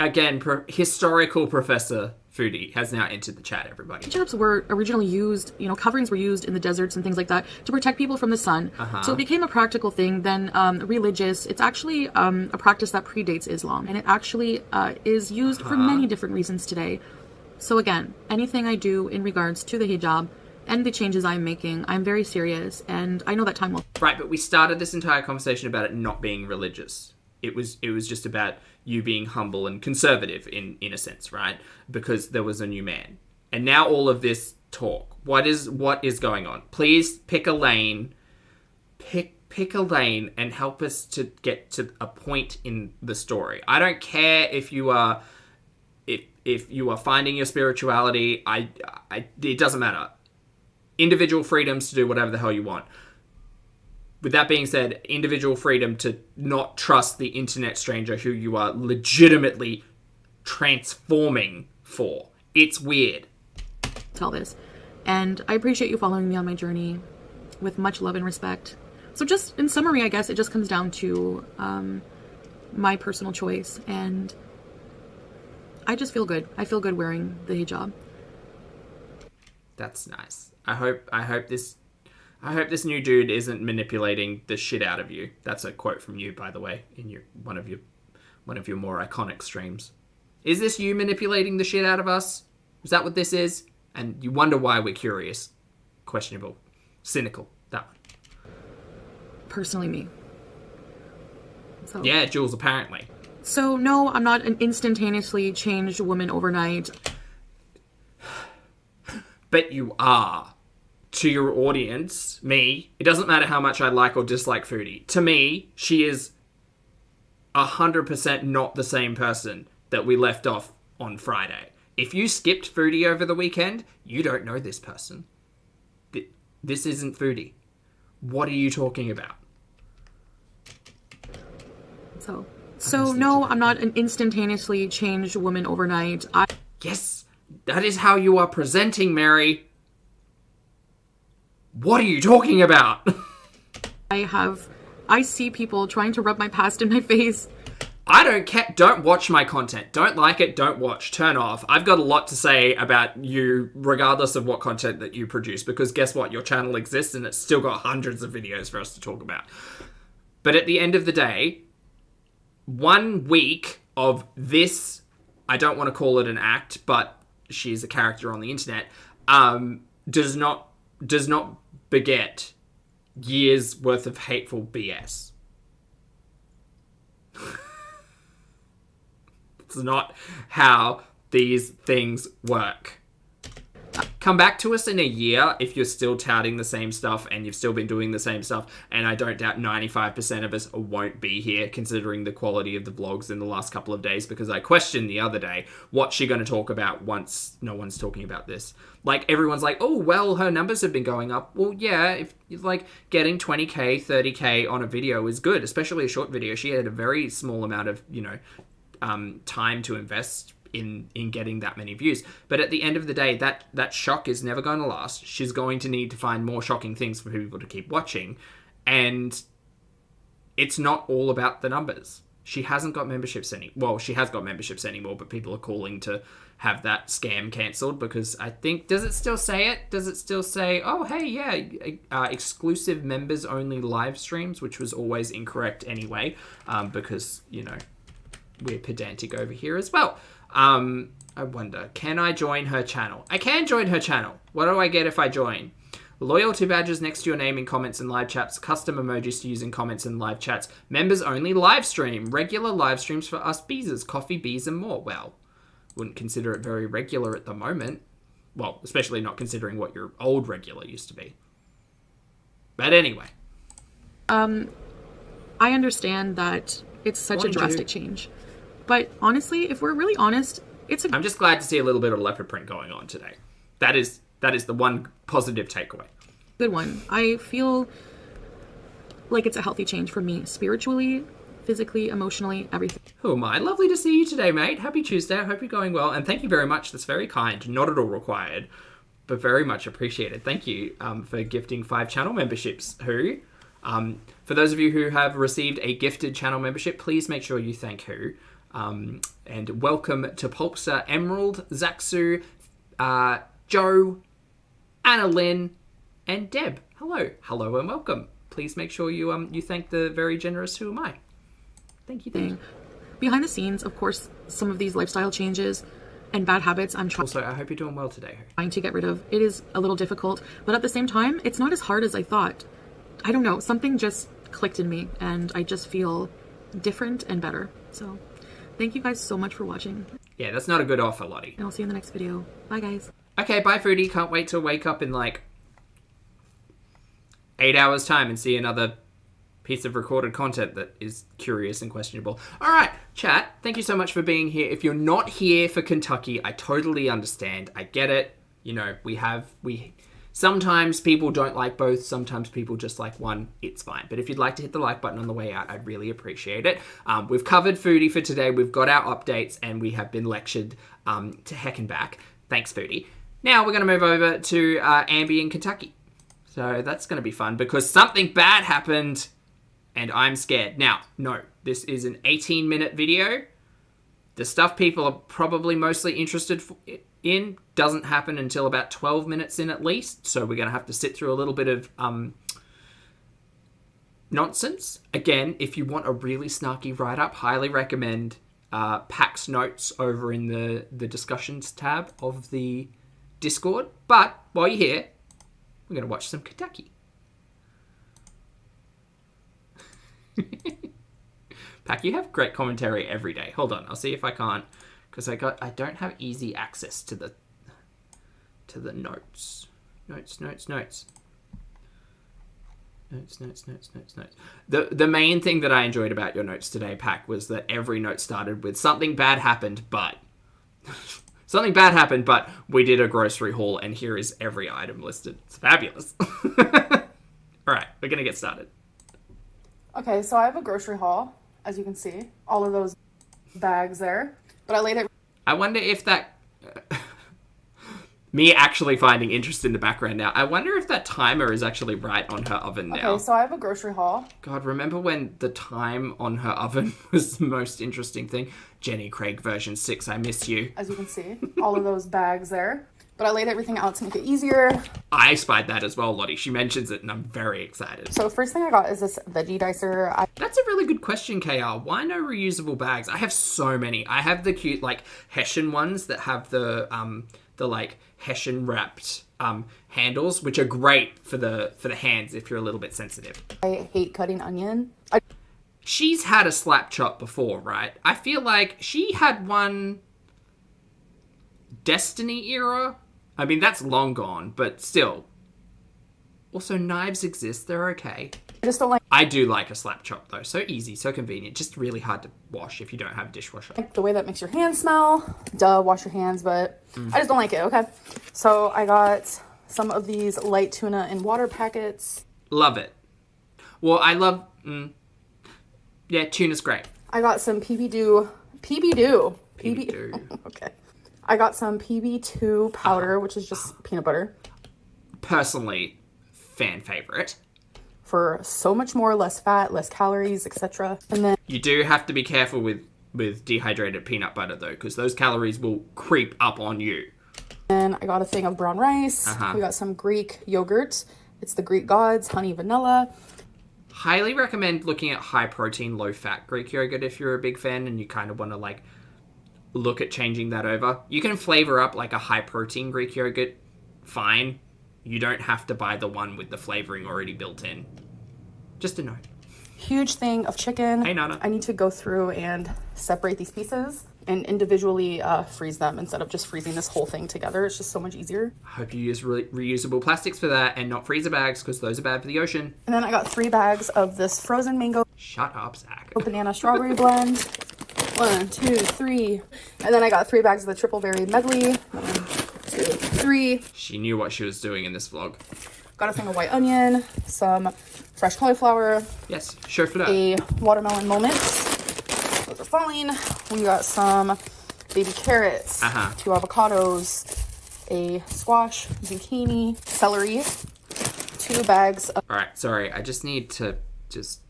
[SPEAKER 1] Again, historical Professor Foodie has now entered the chat, everybody.
[SPEAKER 2] Hijabs were originally used, coverings were used in the deserts and things like that to protect people from the sun. So it became a practical thing, then religious. It's actually a practice that predates Islam, and it actually is used for many different reasons today. So again, anything I do in regards to the hijab and the changes I'm making, I'm very serious, and I know that time will...
[SPEAKER 1] Right, but we started this entire conversation about it not being religious. It was just about you being humble and conservative in a sense, right? Because there was a new man. And now all of this talk. What is going on? Please pick a lane. Pick a lane and help us to get to a point in the story. I don't care if you are finding your spirituality. It doesn't matter. Individual freedoms to do whatever the hell you want. With that being said, individual freedom to not trust the internet stranger who you are legitimately transforming for. It's weird.
[SPEAKER 2] Tell this. And I appreciate you following me on my journey with much love and respect. So just in summary, I guess it just comes down to my personal choice, and I just feel good. I feel good wearing the hijab.
[SPEAKER 1] That's nice. I hope this new dude isn't manipulating the shit out of you. That's a quote from you, by the way, in one of your more iconic streams. Is this you manipulating the shit out of us? Is that what this is? And you wonder why we're curious. Questionable. Cynical. That one.
[SPEAKER 2] Personally me. So.
[SPEAKER 1] Yeah, Jules, apparently.
[SPEAKER 2] So no, I'm not an instantaneously changed woman overnight.
[SPEAKER 1] But you are. To your audience, me, it doesn't matter how much I like or dislike Foodie. To me, she is 100% not the same person that we left off on Friday. If you skipped Foodie over the weekend, you don't know this person. This isn't Foodie. What are you talking about?
[SPEAKER 2] So no, I'm not an instantaneously changed woman overnight.
[SPEAKER 1] Yes, that is how you are presenting, Mary. What are you talking about?
[SPEAKER 2] I see people trying to rub my past in my face.
[SPEAKER 1] I don't care. Don't watch my content. Don't like it. Don't watch. Turn off. I've got a lot to say about you, regardless of what content that you produce, because guess what? Your channel exists and it's still got hundreds of videos for us to talk about. But at the end of the day, 1 week of this, I don't want to call it an act, but she's a character on the internet, does not beget years worth of hateful BS. It's not how these things work. Come back to us in a year if you're still touting the same stuff and you've still been doing the same stuff, and I don't doubt 95% of us won't be here considering the quality of the vlogs in the last couple of days, because I questioned the other day, what's she going to talk about once no one's talking about this? Like, everyone's like, oh, well, her numbers have been going up. Well, yeah, if like getting 20k, 30k on a video is good, especially a short video. She had a very small amount of, time to invest in getting that many views. But at the end of the day, that shock is never going to last. She's going to need to find more shocking things for people to keep watching. And it's not all about the numbers. She hasn't got memberships well, she has got memberships anymore, but people are calling to have that scam cancelled because I think, does it still say it? Does it still say, oh, hey, yeah, exclusive members only live streams, which was always incorrect anyway, because, we're pedantic over here as well. I wonder, can I join her channel? I can join her channel. What do I get if I join? Loyalty badges next to your name in comments and live chats, custom emojis to use in comments and live chats, members only live stream, regular live streams for us beezers, coffee, bees, and more. Well, wouldn't consider it very regular at the moment. Well, especially not considering what your old regular used to be. But anyway.
[SPEAKER 2] I understand that it's such a drastic change. But honestly, if we're really honest,
[SPEAKER 1] I'm just glad to see a little bit of leopard print going on today. That is the one positive takeaway.
[SPEAKER 2] Good one. I feel like it's a healthy change for me, spiritually, physically, emotionally, everything.
[SPEAKER 1] Who am I? Lovely to see you today, mate. Happy Tuesday. I hope you're going well. And thank you very much. That's very kind. Not at all required, but very much appreciated. Thank you for gifting 5 channel memberships, Who. For those of you who have received a gifted channel membership, please make sure you thank Who. And welcome to Pulpsa, Emerald, Zaxu, Joe, Anna Lynn, and Deb. Hello and welcome. Please make sure you thank the very generous Who Am I. Thank you.
[SPEAKER 2] Behind the scenes, of course, some of these lifestyle changes and bad habits I'm
[SPEAKER 1] Also, I hope you're doing well today.
[SPEAKER 2] Trying to get rid of. It is a little difficult, but at the same time, it's not as hard as I thought. I don't know, something just clicked in me, and I just feel different and better. So thank you guys so much for watching.
[SPEAKER 1] Yeah, that's not a good offer, Lottie.
[SPEAKER 2] And I'll see you in the next video. Bye, guys.
[SPEAKER 1] Okay, bye, Foodie. Can't wait to wake up in, 8 hours' time and see another piece of recorded content that is curious and questionable. All right, chat, thank you so much for being here. If you're not here for Kentucky, I totally understand. I get it. Sometimes people don't like both. Sometimes people just like one. It's fine. But if you'd like to hit the like button on the way out, I'd really appreciate it. We've covered Foodie for today. We've got our updates, and we have been lectured to heck and back. Thanks, Foodie. Now we're going to move over to Amby in Kentucky. So that's going to be fun because something bad happened, and I'm scared. Now, no, this is an 18-minute video. The stuff people are probably mostly interested in doesn't happen until about 12 minutes in at least. So we're going to have to sit through a little bit of nonsense. Again, if you want a really snarky write-up, highly recommend Pack's notes over in the discussions tab of the Discord. But while you're here, we're going to watch some Kentucky. Pack, you have great commentary every day. Hold on, I'll see if I can't, because I don't have easy access to the notes. Notes. The main thing that I enjoyed about your notes today, Pack, was that every note started with something bad happened, but something bad happened, but we did a grocery haul, and here is every item listed. It's fabulous. All right, we're gonna get started.
[SPEAKER 4] Okay, so I have a grocery haul. As you can see, all of those bags there. But I laid it...
[SPEAKER 1] I wonder if that... me actually finding interest in the background now. I wonder if that timer is actually right on her oven now.
[SPEAKER 4] Okay, so I have a grocery haul.
[SPEAKER 1] God, remember when the time on her oven was the most interesting thing? Jenny Craig version 6, I miss you.
[SPEAKER 4] As you can see, all of those bags there. But I laid everything out to make it easier.
[SPEAKER 1] I spied that as well, Lottie. She mentions it, and I'm very excited.
[SPEAKER 4] So first thing I got is this veggie dicer.
[SPEAKER 1] That's a really good question, KR. Why no reusable bags? I have so many. I have the cute, Hessian ones that have the the like Hessian wrapped handles, which are great for the hands if you're a little bit sensitive.
[SPEAKER 4] I hate cutting onion.
[SPEAKER 1] She's had a slap chop before, right? I feel like she had one Destiny era. I mean, that's long gone, but still. Also, knives exist. They're okay.
[SPEAKER 4] I just don't like
[SPEAKER 1] I do like a slap chop, though. So easy, so convenient. Just really hard to wash if you don't have a dishwasher.
[SPEAKER 4] the way that makes your hands smell. Duh, wash your hands, but I just don't like it, okay? So I got some of these light tuna in water packets.
[SPEAKER 1] Love it. Well, I love... yeah, tuna's great.
[SPEAKER 4] I got some PB2. Okay. I got some PB2 powder, which is just peanut butter.
[SPEAKER 1] Personally, fan favorite.
[SPEAKER 4] For so much more, less fat, less calories, etc. And then
[SPEAKER 1] You do have to be careful with dehydrated peanut butter, though, because those calories will creep up on you.
[SPEAKER 4] I got a thing of brown rice. We got some Greek yogurt. It's the Greek gods, honey vanilla.
[SPEAKER 1] Highly recommend looking at high protein, low fat Greek yogurt if you're a big fan and you kind of want to like look at changing that over. You can flavor up like a high protein Greek yogurt, fine. You don't have to buy the one with the flavoring already built in. Just a note.
[SPEAKER 4] Huge thing of chicken.
[SPEAKER 1] Hey, Nana.
[SPEAKER 4] I need to go through and separate these pieces and individually freeze them instead of just freezing this whole thing together. It's just so much easier.
[SPEAKER 1] I hope you use reusable plastics for that and not freezer bags because those are bad for the ocean.
[SPEAKER 4] And then I got 3 bags of this frozen mango
[SPEAKER 1] Shut up, Zach.
[SPEAKER 4] banana strawberry blend. 1, 2, 3. And then I got 3 bags of the triple berry medley. 1, 2, 3.
[SPEAKER 1] She knew what she was doing in this vlog.
[SPEAKER 4] Got a thing of white onion, some fresh cauliflower,
[SPEAKER 1] Yes, chauffeur.
[SPEAKER 4] a watermelon moment. Those are falling. We got some baby carrots, 2 avocados, a squash, zucchini, celery, 2 bags of...
[SPEAKER 1] All right, sorry. I just need to just...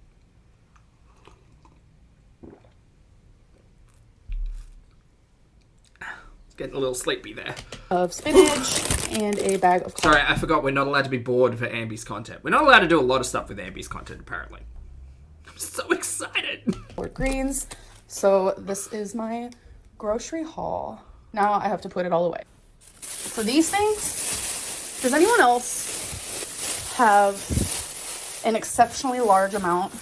[SPEAKER 1] Getting a little sleepy there.
[SPEAKER 4] of spinach and a bag of
[SPEAKER 1] Sorry, I forgot we're not allowed to be bored for Ambi's content. We're not allowed to do a lot of stuff with Ambi's content, apparently. I'm so excited.
[SPEAKER 4] collard greens. So this is my grocery haul. Now I have to put it all away. For these things, does anyone else have an exceptionally large amount?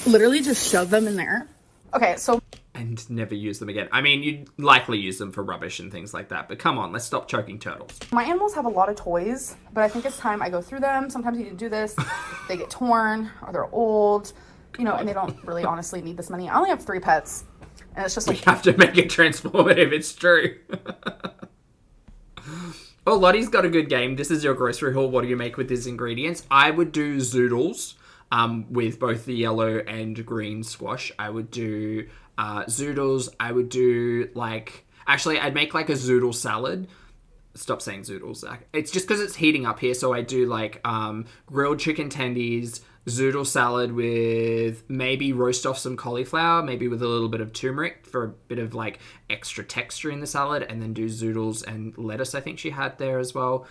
[SPEAKER 4] Literally just shove them in there. Okay, so
[SPEAKER 1] And never use them again. I mean, you'd likely use them for rubbish and things like that, but come on, let's stop choking turtles.
[SPEAKER 4] my animals have a lot of toys, but I think it's time I go through them. Sometimes you need to do this. They get torn or they're old, you know, and they don't really honestly need this many. I only have 3 pets, and it's just
[SPEAKER 1] We
[SPEAKER 4] like,
[SPEAKER 1] have to make it transformative, it's true. Oh, Lottie's got a good game. This is your grocery haul. What do you make with these ingredients? I would do zoodles with both the yellow and green squash. I would do zoodles. I would do like... Actually, I'd make like a zoodle salad. Stop saying zoodles, Zach. It's just because it's heating up here. So I do like grilled chicken tendies, zoodle salad with maybe roast off some cauliflower, maybe with a little bit of turmeric for a bit of like extra texture in the salad, and then do zoodles and lettuce I think she had there as well.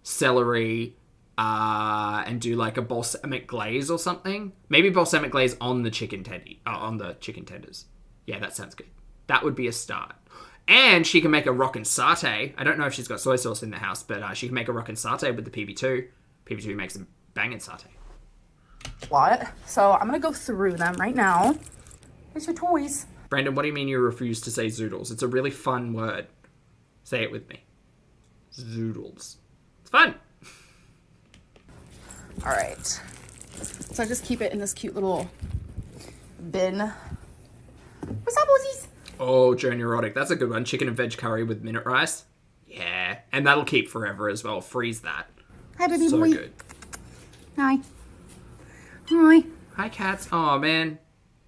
[SPEAKER 1] Celery, and do like a balsamic glaze or something. Maybe balsamic glaze on the chicken tenders. Yeah, that sounds good. That would be a start. And she can make a rockin' satay. I don't know if she's got soy sauce in the house, but she can make a rockin' satay with the PB2. PB2 makes a banging satay.
[SPEAKER 4] lot. So I'm gonna go through them right now. Here's your toys.
[SPEAKER 1] Brandon, what do you mean you refuse to say zoodles? It's a really fun word. Say it with me. Zoodles. It's fun.
[SPEAKER 4] All right. So I just keep it in this cute little bin. What's up, Woosies?
[SPEAKER 1] Oh, Joan Erotic. That's a good one. Chicken and veg curry with minute rice. Yeah. And that'll keep forever as well. Freeze that.
[SPEAKER 4] Hi, baby
[SPEAKER 1] So
[SPEAKER 4] boy.
[SPEAKER 1] good.
[SPEAKER 4] Hi. Hi.
[SPEAKER 1] Hi, cats. Oh, man.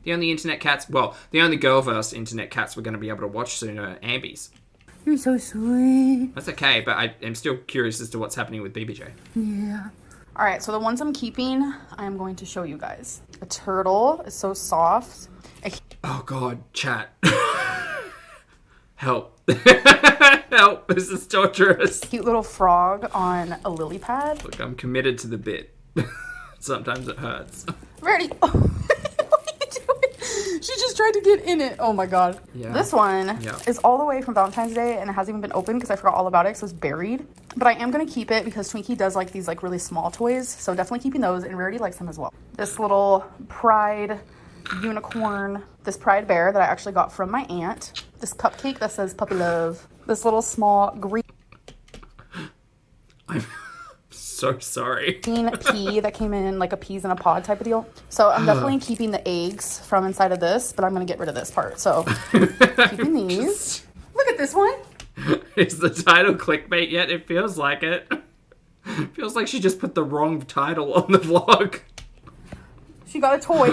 [SPEAKER 1] The only internet cats... Well, the only Girlverse internet cats we're going to be able to watch soon are Ambies.
[SPEAKER 4] You're so sweet.
[SPEAKER 1] That's okay, but I am still curious as to what's happening with BBJ.
[SPEAKER 4] Yeah. All right, so the ones I'm keeping, I'm going to show you guys. A turtle is so soft.
[SPEAKER 1] Oh, God. Chat. Help. Help. This is torturous.
[SPEAKER 4] Cute little frog on a lily pad.
[SPEAKER 1] Look, I'm committed to the bit. Sometimes it hurts.
[SPEAKER 4] Ready? What are you doing? She just tried to get in it. Oh my god.
[SPEAKER 1] Yeah.
[SPEAKER 4] This one
[SPEAKER 1] Yeah.
[SPEAKER 4] is all the way from Valentine's Day and it hasn't even been opened because I forgot all about it, so it's buried. But I am going to keep it because Twinkie does like these like really small toys, so definitely keeping those, and Rarity likes them as well. This little Pride unicorn, this Pride bear that I actually got from my aunt. This cupcake that says puppy love. This little small green
[SPEAKER 1] I'm so sorry.
[SPEAKER 4] pea that came in like a peas in a pod type of deal. So I'm definitely keeping the eggs from inside of this, but I'm going to get rid of this part. So keeping these. Look at this one.
[SPEAKER 1] Is the title clickbait yet? It feels like it. Feels like she just put the wrong title on the vlog.
[SPEAKER 4] She got a toy.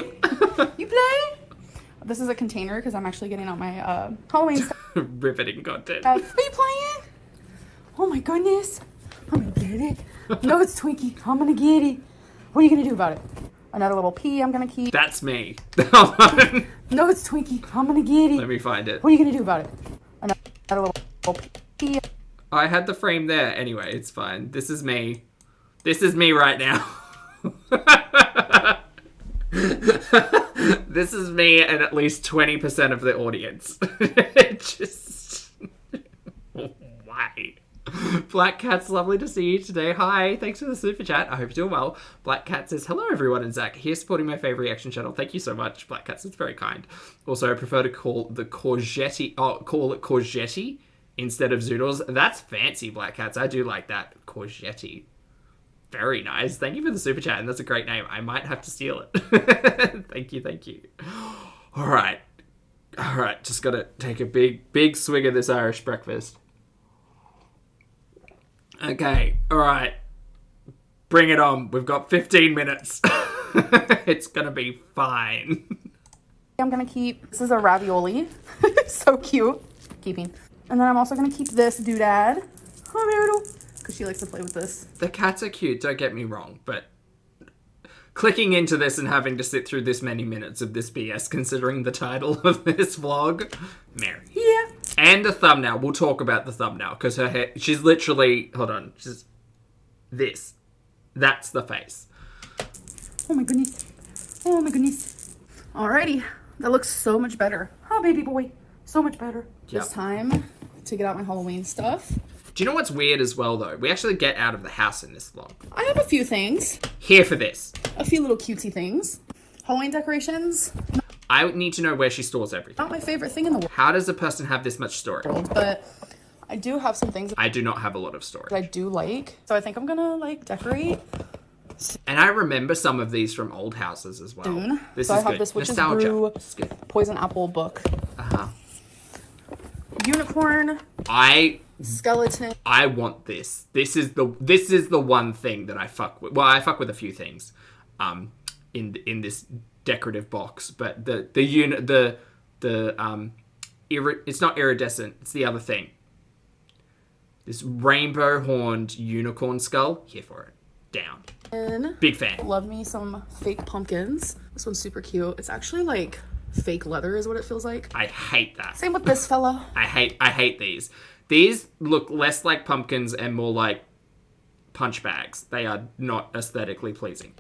[SPEAKER 4] You play? This is a container because I'm actually getting out my Halloween stuff.
[SPEAKER 1] Riveting content.
[SPEAKER 4] Are you playing? Oh my goodness. I'm gonna get it. No, it's Twinkie. I'm gonna get it. What are you gonna do about it? Another little pea I'm gonna keep.
[SPEAKER 1] That's me. Hold on.
[SPEAKER 4] No, it's Twinkie. I'm gonna get it.
[SPEAKER 1] Let me find it.
[SPEAKER 4] What are you gonna do about it? Another little pea.
[SPEAKER 1] I had the frame there. Anyway, it's fine. This is me. This is me right now. This is me and at least 20% of the audience. Just... Why? Black Cat's lovely to see you today. Hi, thanks for the super chat. I hope you're doing well. Black Cat says, hello everyone, and Zach here supporting my favorite reaction channel. Thank you so much. Black Cat says, very kind. Also, I prefer to call it courgette instead of zoodles. That's fancy, Black Cats. I do like that. Courgette. Very nice. Thank you for the super chat, and that's a great name. I might have to steal it. Thank you. All right, just gotta take a big swig of this Irish breakfast. Okay, all right. Bring it on. We've got 15 minutes. It's gonna be fine.
[SPEAKER 4] I'm gonna keep, this is a ravioli. So cute. Keeping. And then I'm also gonna keep this doodad. Oh, Myrtle. Because she likes to play with this.
[SPEAKER 1] The cats are cute, don't get me wrong, but clicking into this and having to sit through this many minutes of this BS, considering the title of this vlog, Mary.
[SPEAKER 4] Yeah.
[SPEAKER 1] And the thumbnail. We'll talk about the thumbnail, because her hair, she's literally, hold on, she's this. That's the face.
[SPEAKER 4] Oh my goodness. Oh my goodness. Alrighty. That looks so much better. Oh, baby boy. So much better.
[SPEAKER 1] Yep.
[SPEAKER 4] It's time to get out my Halloween stuff.
[SPEAKER 1] Do you know what's weird as well, though? We actually get out of the house in this vlog.
[SPEAKER 4] I have a few things.
[SPEAKER 1] Here for this.
[SPEAKER 4] A few little cutesy things. Halloween decorations.
[SPEAKER 1] I need to know where she stores everything.
[SPEAKER 4] Not my favorite thing in the
[SPEAKER 1] How does a person have this much storage?
[SPEAKER 4] world, but I do have some things
[SPEAKER 1] I do not have a lot of storage.
[SPEAKER 4] that I do like. So I think I'm gonna like decorate
[SPEAKER 1] And I remember some of these from old houses as well.
[SPEAKER 4] soon.
[SPEAKER 1] This
[SPEAKER 4] So
[SPEAKER 1] is
[SPEAKER 4] I have
[SPEAKER 1] good.
[SPEAKER 4] this Witch's
[SPEAKER 1] Nostalgia.
[SPEAKER 4] Brew
[SPEAKER 1] It's good.
[SPEAKER 4] Poison Apple book.
[SPEAKER 1] Uh-huh.
[SPEAKER 4] Unicorn.
[SPEAKER 1] I
[SPEAKER 4] Skeleton.
[SPEAKER 1] want this. This is the one thing that I fuck with. Well, I fuck with a few things in this decorative box, but it's not iridescent, it's the other thing. This rainbow horned unicorn skull. Here for it. Down.
[SPEAKER 4] And
[SPEAKER 1] Big fan.
[SPEAKER 4] love me some fake pumpkins. This one's super cute. It's actually like fake leather is what it feels like.
[SPEAKER 1] I hate that.
[SPEAKER 4] Same with this fella.
[SPEAKER 1] I hate these. These look less like pumpkins and more like punch bags. They are not aesthetically pleasing.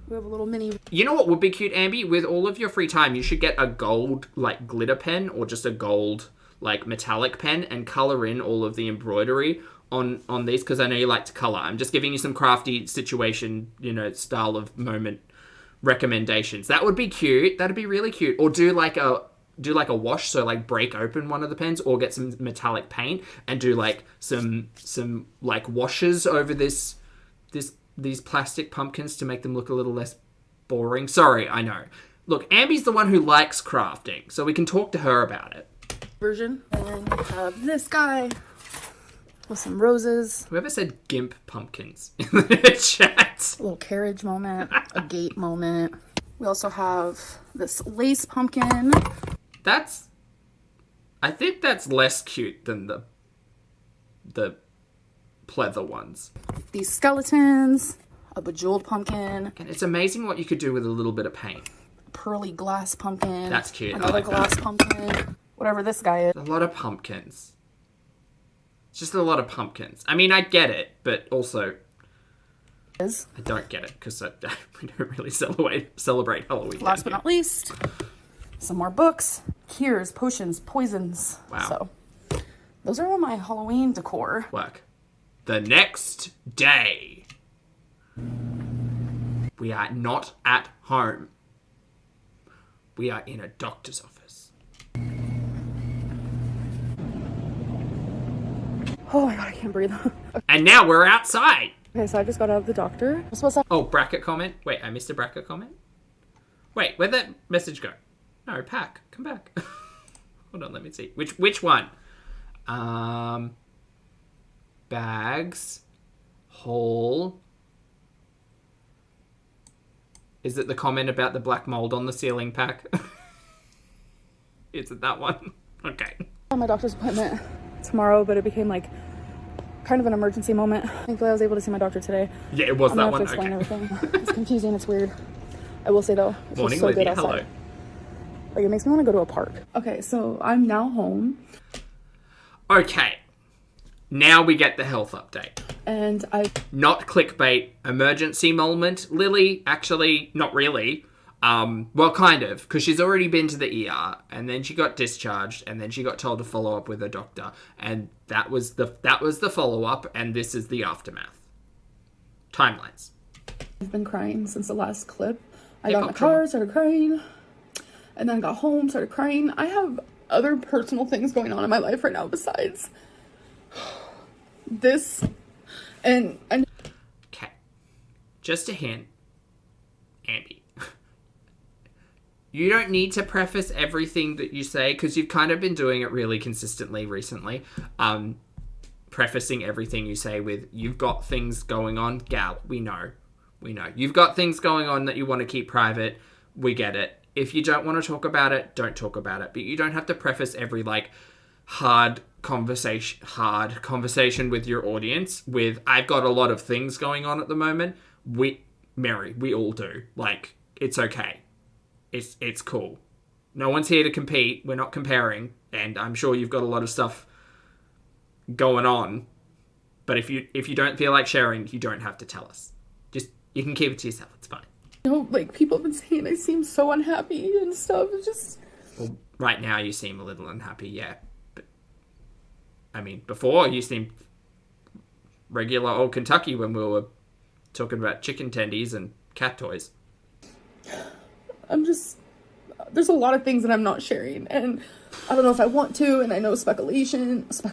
[SPEAKER 4] We have a little mini.
[SPEAKER 1] You know what would be cute, Amby? With all of your free time, you should get a gold, like, glitter pen or just a gold, like, metallic pen and color in all of the embroidery on these, because I know you like to color. I'm just giving you some crafty situation, style of moment recommendations. That would be cute. That'd be really cute. Or do like a wash, so like break open one of the pens, or get some metallic paint and do like some like washes over these plastic pumpkins to make them look a little less boring. Sorry, I know. Look, Amby's the one who likes crafting, so we can talk to her about it.
[SPEAKER 4] Version. And then you have this guy with some roses.
[SPEAKER 1] Whoever said gimp pumpkins in the chat?
[SPEAKER 4] A little carriage moment. A gate moment. We also have this lace pumpkin.
[SPEAKER 1] I think that's less cute than the pleather ones.
[SPEAKER 4] These skeletons. A bejeweled pumpkin.
[SPEAKER 1] And it's amazing what you could do with a little bit of paint.
[SPEAKER 4] Pearly glass pumpkin.
[SPEAKER 1] That's cute. I
[SPEAKER 4] Another
[SPEAKER 1] like
[SPEAKER 4] glass pumpkin. Whatever this guy is.
[SPEAKER 1] A lot of pumpkins. It's just a lot of pumpkins. I mean, I get it, but also I don't get it because we don't really celebrate Halloween.
[SPEAKER 4] Last but not least, some more books, cures, potions, poisons.
[SPEAKER 1] Wow.
[SPEAKER 4] So those are all my Halloween decor.
[SPEAKER 1] Work. The next day, we are not at home. We are in a doctor's office.
[SPEAKER 4] Oh my god, I can't breathe.
[SPEAKER 1] And now we're outside.
[SPEAKER 4] Okay, so I just got out of the doctor. I'm supposed to...
[SPEAKER 1] Oh, bracket comment. Wait, I missed a bracket comment. Wait, where'd that message go? No, Pack, come back. Hold on, let me see. Which one? Bags. Hall. Is it the comment about the black mold on the ceiling, Pack? Is it that one? Okay.
[SPEAKER 4] My doctor's appointment tomorrow, but it became like kind of an emergency moment. Thankfully, I was able to see my doctor today.
[SPEAKER 1] Yeah, it was
[SPEAKER 4] I'm
[SPEAKER 1] that
[SPEAKER 4] gonna
[SPEAKER 1] one.
[SPEAKER 4] have to explain
[SPEAKER 1] Okay.
[SPEAKER 4] everything. It's confusing. It's weird. I will say though, it feels
[SPEAKER 1] Morning,
[SPEAKER 4] so
[SPEAKER 1] Lydia.
[SPEAKER 4] good outside.
[SPEAKER 1] Hello.
[SPEAKER 4] Like it makes me want to go to a park. Okay, so I'm now home,
[SPEAKER 1] Okay. Now we get the health update.
[SPEAKER 4] and I
[SPEAKER 1] Not clickbait, emergency moment. Lily, actually, not really. Well, kind of, because she's already been to the ER, and then she got discharged, and then she got told to follow up with a doctor, and that was the follow up, and this is the aftermath. Timelines.
[SPEAKER 4] I've been crying since the last clip. I
[SPEAKER 1] Yeah,
[SPEAKER 4] got in
[SPEAKER 1] go
[SPEAKER 4] the car,
[SPEAKER 1] on.
[SPEAKER 4] started crying, and then got home, started crying. I have other personal things going on in my life right now besides this, and
[SPEAKER 1] Okay. Just a hint, Ambi. You don't need to preface everything that you say, because you've kind of been doing it really consistently recently. Prefacing everything you say with, you've got things going on. Gal, we know. You've got things going on that you want to keep private. We get it. If you don't want to talk about it, don't talk about it. But you don't have to preface every, like, hard conversation with your audience with, I've got a lot of things going on at the moment. Mary, we all do. Like, it's okay. It's cool. No one's here to compete. We're not comparing. And I'm sure you've got a lot of stuff going on. But if you don't feel like sharing, you don't have to tell us. Just, you can keep it to yourself. It's fine.
[SPEAKER 4] you know, like people have been saying I seem so unhappy and stuff. It's just
[SPEAKER 1] Well, right now you seem a little unhappy, yeah. But, I mean, before you seemed regular old Kentucky when we were talking about chicken tendies and cat toys.
[SPEAKER 4] there's a lot of things that I'm not sharing, and I don't know if I want to, and I know speculation, I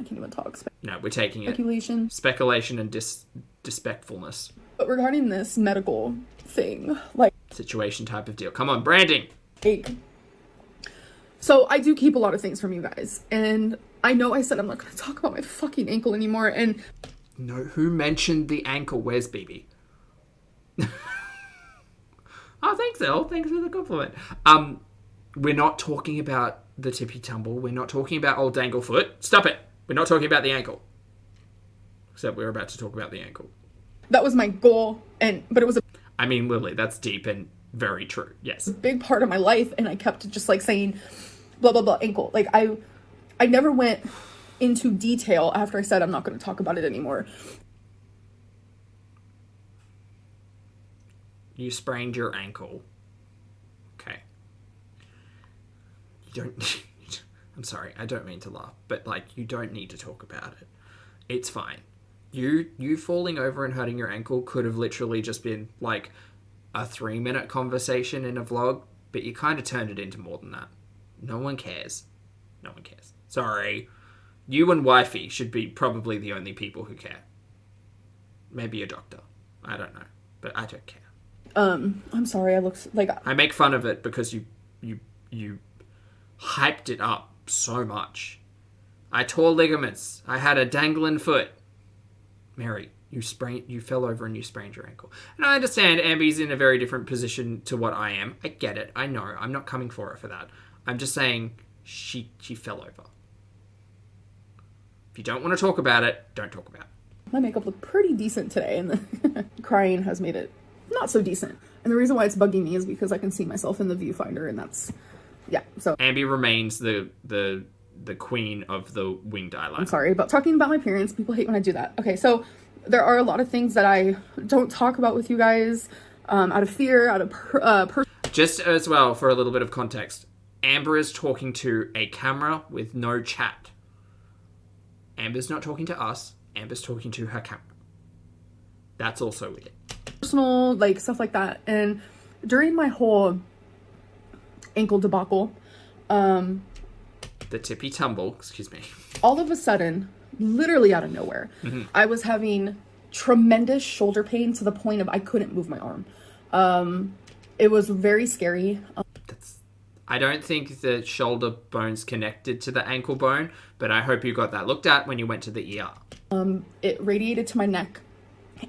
[SPEAKER 4] can't even talk.
[SPEAKER 1] No, we're taking it.
[SPEAKER 4] Speculation.
[SPEAKER 1] Speculation and disrespectfulness.
[SPEAKER 4] But regarding this medical thing, like,
[SPEAKER 1] Situation type of deal. Come on, branding.
[SPEAKER 4] so I do keep a lot of things from you guys, and I know I said I'm not going to talk about my fucking ankle anymore, and
[SPEAKER 1] No, who mentioned the ankle? Where's BB? Oh, thanks, Elle. Thanks for the compliment. We're not talking about the tippy tumble. We're not talking about old Danglefoot. Stop it. We're not talking about the ankle. Except we're about to talk about the ankle.
[SPEAKER 4] that was my goal, but it was a
[SPEAKER 1] I mean, Lily, that's deep and very true. Yes.
[SPEAKER 4] big part of my life, and I kept just like saying blah blah blah ankle. Like I never went into detail after I said I'm not going to talk about it anymore.
[SPEAKER 1] You sprained your ankle. Okay. You don't... I'm sorry, I don't mean to laugh, but, like, you don't need to talk about it. It's fine. You falling over and hurting your ankle could have literally just been, like, a 3-minute conversation in a vlog, but you kind of turned it into more than that. No one cares. No one cares. Sorry. You and wifey should be probably the only people who care. Maybe a doctor. I don't know. But I don't care.
[SPEAKER 4] I'm sorry, I looked like
[SPEAKER 1] I make fun of it because you hyped it up so much. I tore ligaments. I had a dangling foot. Mary, you fell over and you sprained your ankle. And I understand Ambi's in a very different position to what I am. I get it. I know. I'm not coming for her for that. I'm just saying she fell over. If you don't want to talk about it, don't talk about it.
[SPEAKER 4] my makeup looked pretty decent today, and the crying has made it not so decent. And the reason why it's bugging me is because I can see myself in the viewfinder, and that's, yeah, so.
[SPEAKER 1] Ambi remains the queen of the winged eyeliner.
[SPEAKER 4] I'm sorry about talking about my appearance. People hate when I do that. Okay, so there are a lot of things that I don't talk about with you guys out of fear, out of
[SPEAKER 1] Just as well, for a little bit of context, Amber is talking to a camera with no chat. Amber's not talking to us. Amber's talking to her camera. That's also weird.
[SPEAKER 4] Personal, like, stuff like that. And during my whole ankle debacle,
[SPEAKER 1] the tippy tumble, excuse me.
[SPEAKER 4] all of a sudden, literally out of nowhere, I was having tremendous shoulder pain to the point of I couldn't move my arm. It was very scary.
[SPEAKER 1] I don't think the shoulder bone's connected to the ankle bone, but I hope you got that looked at when you went to the ER.
[SPEAKER 4] It radiated to my neck,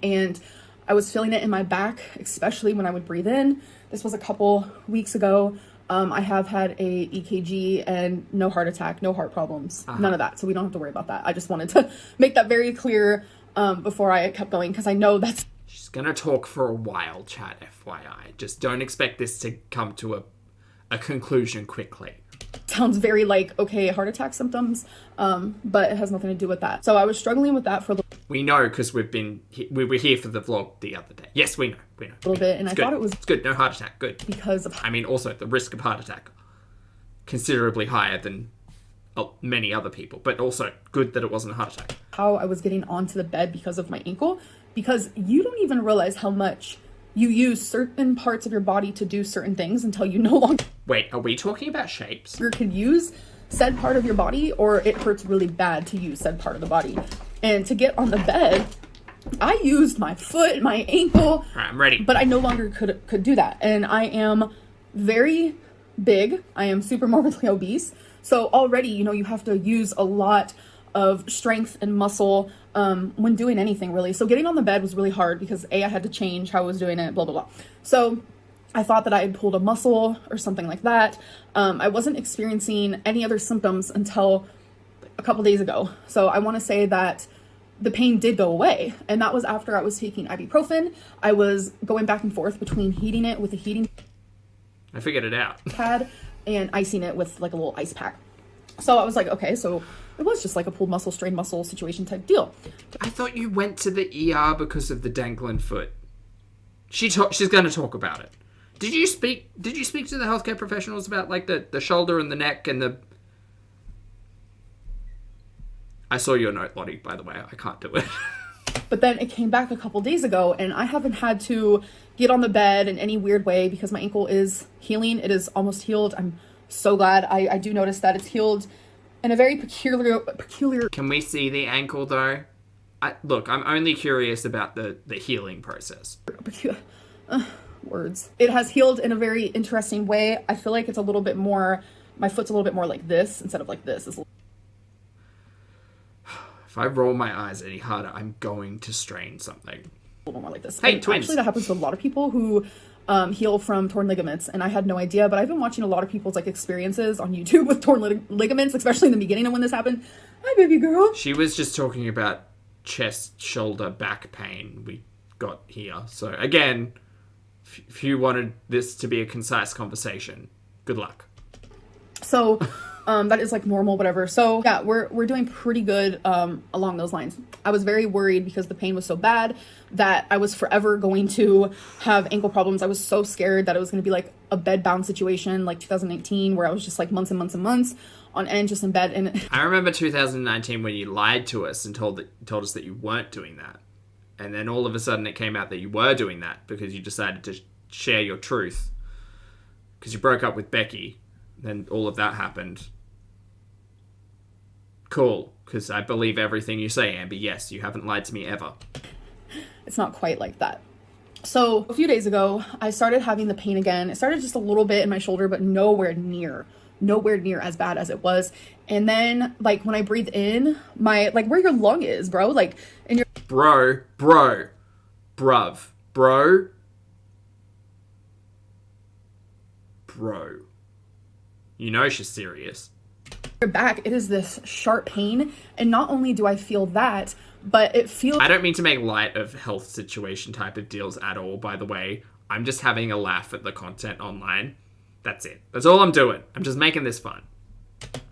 [SPEAKER 4] and I was feeling it in my back, especially when I would breathe in. This was a couple weeks ago. I have had a EKG and no heart attack, no heart problems, none of that. So we don't have to worry about that. I just wanted to make that very clear before I kept going, because I know that's...
[SPEAKER 1] She's going to talk for a while, chat, FYI. Just don't expect this to come to a conclusion quickly.
[SPEAKER 4] Sounds very like, okay, heart attack symptoms, but it has nothing to do with that. So I was struggling with that for a
[SPEAKER 1] We know, because we were here for the vlog the other day. Yes, we know.
[SPEAKER 4] little bit, and I thought it was
[SPEAKER 1] It's good, no heart attack, good.
[SPEAKER 4] because of
[SPEAKER 1] I mean, also, the risk of heart attack, considerably higher than many other people, but also good that it wasn't a heart attack.
[SPEAKER 4] how I was getting onto the bed because of my ankle, because you don't even realize how much you use certain parts of your body to do certain things until you no longer
[SPEAKER 1] Wait, are we talking about shapes?
[SPEAKER 4] can use said part of your body, or it hurts really bad to use said part of the body. And to get on the bed, I used my foot, my ankle.
[SPEAKER 1] All right, I'm ready.
[SPEAKER 4] But I no longer could do that. And I am very big. I am super morbidly obese. So already, you have to use a lot of strength and muscle when doing anything, really. So getting on the bed was really hard because I had to change how I was doing it, blah, blah, blah. So I thought that I had pulled a muscle or something like that. I wasn't experiencing any other symptoms until a couple days ago. So I want to say that the pain did go away. And that was after I was taking ibuprofen. I was going back and forth between heating it with a heating
[SPEAKER 1] I figured it out.
[SPEAKER 4] pad and icing it with like a little ice pack. So I was like, okay, so it was just like a pulled muscle, strained muscle situation type deal.
[SPEAKER 1] I thought you went to the ER because of the dangling foot. She's going to talk about it. Did you speak to the healthcare professionals about like the shoulder and the neck and the... I saw your note, Lottie, by the way. I can't do it.
[SPEAKER 4] But then it came back a couple days ago, and I haven't had to get on the bed in any weird way because my ankle is healing. It is almost healed. I'm so glad. I do notice that it's healed in a very peculiar...
[SPEAKER 1] Can we see the ankle, though? Look, I'm only curious about the healing process.
[SPEAKER 4] Words. It has healed in a very interesting way. I feel like it's a little bit more... My foot's a little bit more like this instead of like this. It's
[SPEAKER 1] If I roll my eyes any harder, I'm going to strain something.
[SPEAKER 4] a little more like this.
[SPEAKER 1] Hey,
[SPEAKER 4] And
[SPEAKER 1] twins.
[SPEAKER 4] actually, that happens to a lot of people who heal from torn ligaments, and I had no idea, but I've been watching a lot of people's like experiences on YouTube with torn ligaments, especially in the beginning of when this happened. Hi, baby girl.
[SPEAKER 1] She was just talking about chest, shoulder, back pain we got here. So again, if you wanted this to be a concise conversation, good luck.
[SPEAKER 4] So that is like normal, whatever. So yeah, we're doing pretty good along those lines. I was very worried because the pain was so bad that I was forever going to have ankle problems. I was so scared that it was going to be like a bed-bound situation like 2019 where I was just like months and months and months on end just in bed. And
[SPEAKER 1] I remember 2019 when you lied to us and told us that you weren't doing that. And then all of a sudden it came out that you were doing that because you decided to share your truth. Because you broke up with Becky. Then all of that happened. Cool, because I believe everything you say, Amber. Yes, you haven't lied to me ever.
[SPEAKER 4] it's not quite like that. So a few days ago, I started having the pain again. It started just a little bit in my shoulder, but nowhere near as bad as it was. And then like when I breathe in, my like where your lung is, bro, like in your
[SPEAKER 1] Bruv. You know she's serious.
[SPEAKER 4] back, it is this sharp pain. And not only do I feel that, but it feels...
[SPEAKER 1] I don't mean to make light of health situation type of deals at all, by the way. I'm just having a laugh at the content online. That's it. That's all I'm doing. I'm just making this fun.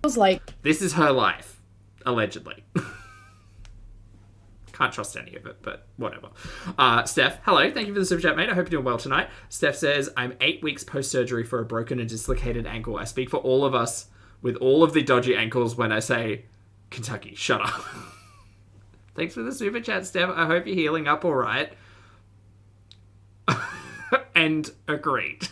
[SPEAKER 4] feels like
[SPEAKER 1] This is her life, allegedly. Can't trust any of it, but whatever. Steph, hello. Thank you for the super chat, mate. I hope you're doing well tonight. Steph says, I'm 8 weeks post-surgery for a broken and dislocated ankle. I speak for all of us with all of the dodgy ankles when I say, Kentucky, shut up. Thanks for the super chat, Steph. I hope you're healing up all right. And agreed.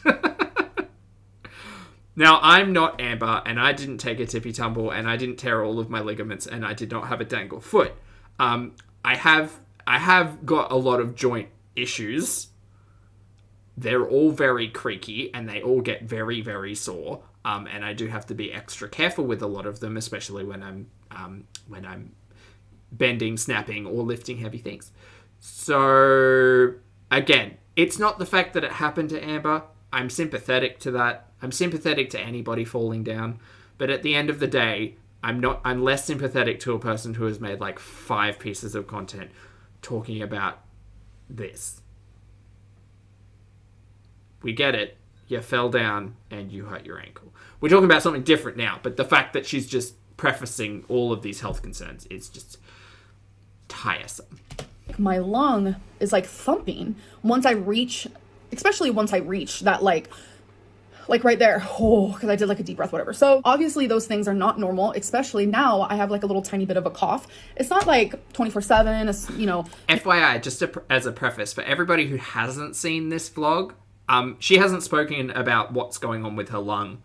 [SPEAKER 1] Now, I'm not Amber, and I didn't take a tippy tumble, and I didn't tear all of my ligaments, and I did not have a dangle foot. I have got a lot of joint issues. They're all very creaky, and they all get very, very sore. And I do have to be extra careful with a lot of them, especially when I'm bending, snapping, or lifting heavy things. So, again, it's not the fact that it happened to Amber. I'm sympathetic to that. I'm sympathetic to anybody falling down. But at the end of the day, I'm less sympathetic to a person who has made like 5 pieces of content talking about this. We get it. You fell down and you hurt your ankle. We're talking about something different now, but the fact that she's just prefacing all of these health concerns is just tiresome.
[SPEAKER 4] My lung is like thumping especially once I reach that like right there, because I did like a deep breath, whatever. So obviously those things are not normal, especially now I have like a little tiny bit of a cough. It's not like 24/7, you know.
[SPEAKER 1] FYI, just as a preface, for everybody who hasn't seen this vlog, she hasn't spoken about what's going on with her lung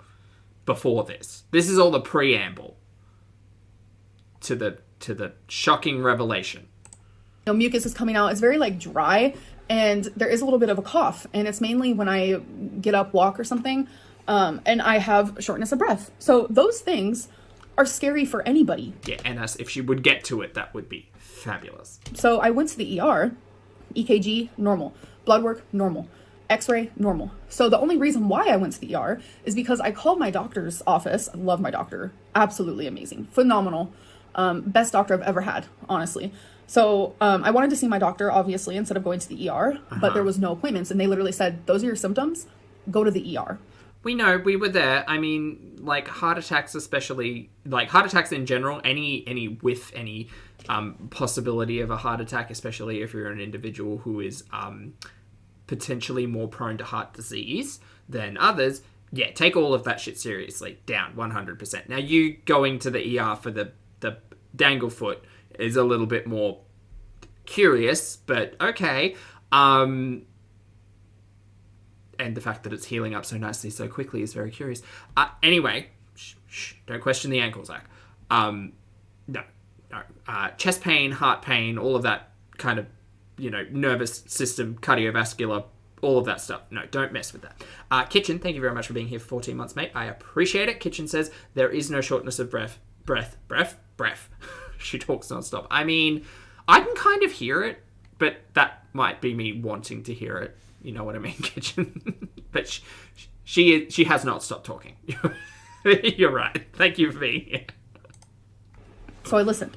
[SPEAKER 1] before this. This is all the preamble to the shocking revelation.
[SPEAKER 4] You know, mucus is coming out. It's very like dry, and there is a little bit of a cough, and it's mainly when I get up, walk or something, and I have shortness of breath. So those things are scary for anybody.
[SPEAKER 1] Yeah, and if she would get to it, that would be fabulous.
[SPEAKER 4] So I went to the ER, EKG, normal. Blood work, normal. X-ray, normal. So the only reason why I went to the ER is because I called my doctor's office. I love my doctor. Absolutely amazing. Phenomenal. Best doctor I've ever had, honestly. So I wanted to see my doctor, obviously, instead of going to the ER, but there was no appointments. And they literally said, those are your symptoms, go to the ER.
[SPEAKER 1] We know, we were there. I mean, like heart attacks especially, like heart attacks in general, any possibility of a heart attack, especially if you're an individual who is potentially more prone to heart disease than others, yeah, take all of that shit seriously. Down, 100%. Now, you going to the ER for the dangle foot is a little bit more curious, but okay. And the fact that it's healing up so nicely so quickly is very curious. Anyway, don't question the ankle, Zach. No. Chest pain, heart pain, all of that kind of, nervous system, cardiovascular, all of that stuff. No, don't mess with that. Kitchen, thank you very much for being here for 14 months, mate. I appreciate it. Kitchen says, there is no shortness of breath. She talks nonstop. I mean, I can kind of hear it, but that might be me wanting to hear it. You know what I mean, Kitchen? But she has not stopped talking. You're right. Thank you for being here.
[SPEAKER 4] So I listened.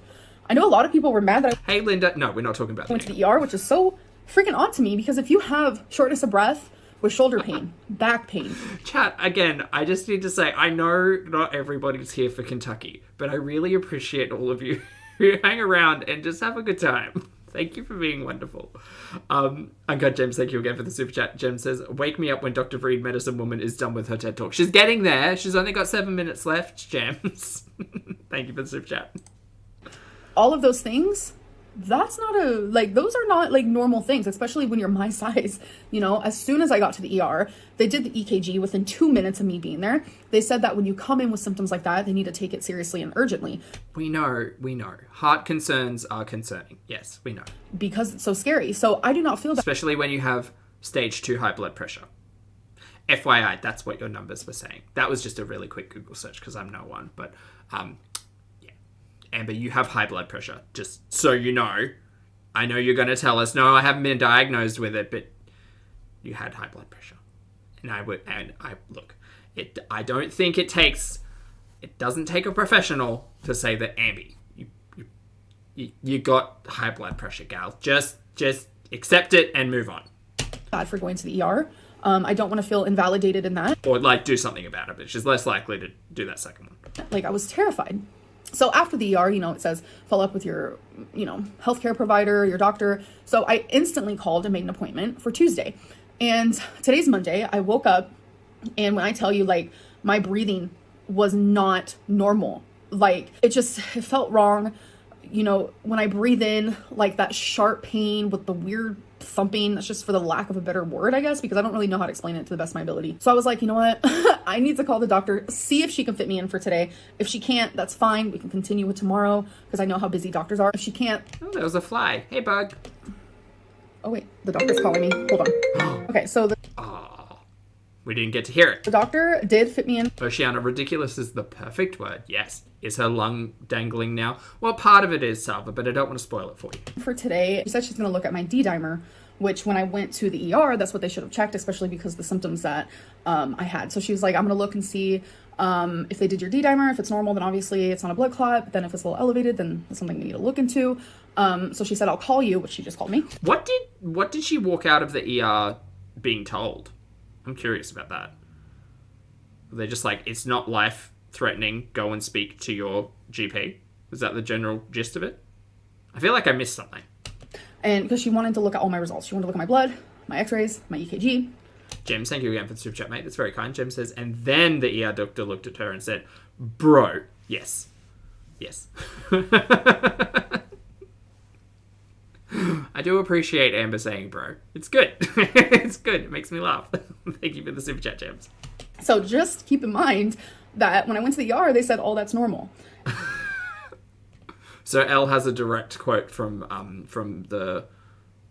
[SPEAKER 4] I know a lot of people were mad that
[SPEAKER 1] Hey, Linda. No, we're not talking about that.
[SPEAKER 4] I went to the ER, which is so freaking odd to me, because if you have shortness of breath with shoulder pain, back pain.
[SPEAKER 1] Chat, again, I just need to say, I know not everybody's here for Kentucky, but I really appreciate all of you who hang around and just have a good time. Thank you for being wonderful. Uncut James, thank you again for the super chat. Jem says, wake me up when Dr. Reed, medicine woman, is done with her TED Talk. She's getting there. She's only got 7 minutes left, James. Thank you for the super chat.
[SPEAKER 4] All of those things, those are not like normal things, especially when you're my size. As soon as I got to the ER, they did the EKG within 2 minutes of me being there. They said that when you come in with symptoms like that, they need to take it seriously and urgently.
[SPEAKER 1] We know. Heart concerns are concerning. Yes, we know.
[SPEAKER 4] Because it's so scary. So I do not feel that.
[SPEAKER 1] Especially when you have stage 2 high blood pressure. FYI, that's what your numbers were saying. That was just a really quick Google search because I'm no one. But, Amber, you have high blood pressure, just so you know. I know you're going to tell us, no, I haven't been diagnosed with it, but you had high blood pressure. I don't think it doesn't take a professional to say that, Amby, you got high blood pressure, gal. Just accept it and move on.
[SPEAKER 4] Bad for going to the ER. I don't want to feel invalidated in that.
[SPEAKER 1] Or, do something about it, but she's less likely to do that second one.
[SPEAKER 4] I was terrified. So after the ER, it says follow up with your, healthcare provider, your doctor. So I instantly called and made an appointment for Tuesday. And today's Monday. I woke up, and when I tell you, like, my breathing was not normal. Like, it felt wrong. When I breathe in, like, that sharp pain with the weird thumping, that's just for the lack of a better word, I guess, because I don't really know how to explain it to the best of my ability. So I was like, you know what? I need to call the doctor, see if she can fit me in for today. If she can't, that's fine. We can continue with tomorrow, because I know how busy doctors are. If she can't...
[SPEAKER 1] Oh, there was a fly. Hey, bug.
[SPEAKER 4] Oh, wait. The doctor's calling me. Hold on. Okay, so
[SPEAKER 1] We didn't get to hear it.
[SPEAKER 4] the doctor did fit me in.
[SPEAKER 1] Oceana, ridiculous is the perfect word. Yes. Is her lung dangling now? Well, part of it is, Salva, but I don't want to spoil it for you.
[SPEAKER 4] For today, she said she's going to look at my D-dimer, which when I went to the ER, that's what they should have checked, especially because of the symptoms that I had. So she was like, I'm going to look and see if they did your D-dimer. If it's normal, then obviously it's not a blood clot. But then if it's a little elevated, then it's something we need to look into. So she said, I'll call you, which she just called me.
[SPEAKER 1] What did she walk out of the ER being told? I'm curious about that. They're just like, it's not life-threatening. Go and speak to your GP. Was that the general gist of it? I feel like I missed something.
[SPEAKER 4] And because she wanted to look at all my results. She wanted to look at my blood, my x-rays, my EKG.
[SPEAKER 1] James, thank you again for the super chat, mate. That's very kind. James says, and then the ER doctor looked at her and said, bro, yes. Yes. I do appreciate Amber saying bro. It's good. It's good. It makes me laugh. Thank you for the super chat, James.
[SPEAKER 4] So just keep in mind that when I went to the ER, they said, oh, that's normal.
[SPEAKER 1] So Elle has a direct quote from the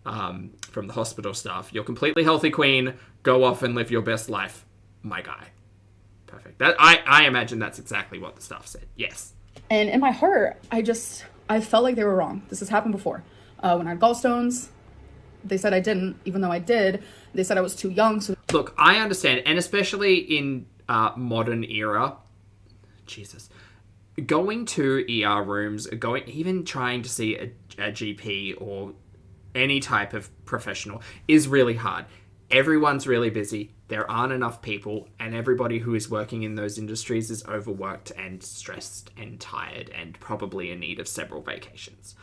[SPEAKER 1] hospital staff. You're completely healthy, queen. Go off and live your best life, my guy. Perfect. That I imagine that's exactly what the staff said. Yes.
[SPEAKER 4] And in my heart, I felt like they were wrong. This has happened before. When I had gallstones, they said I didn't, even though I did. They said I was too young. So
[SPEAKER 1] look, I understand, and especially in modern era, Jesus, going to ER rooms, even trying to see a GP or any type of professional is really hard. Everyone's really busy. There aren't enough people, and everybody who is working in those industries is overworked and stressed and tired and probably in need of several vacations.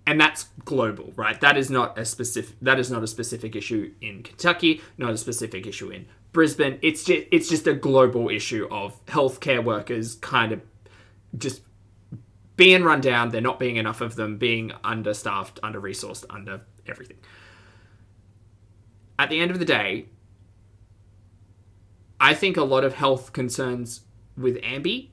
[SPEAKER 1] And that's global, right? That is not a specific issue in Kentucky, not a specific issue in Brisbane. It's just a global issue of healthcare workers kind of just being run down. There not being enough of them, being understaffed, under-resourced, under everything. At the end of the day, I think a lot of health concerns with Amby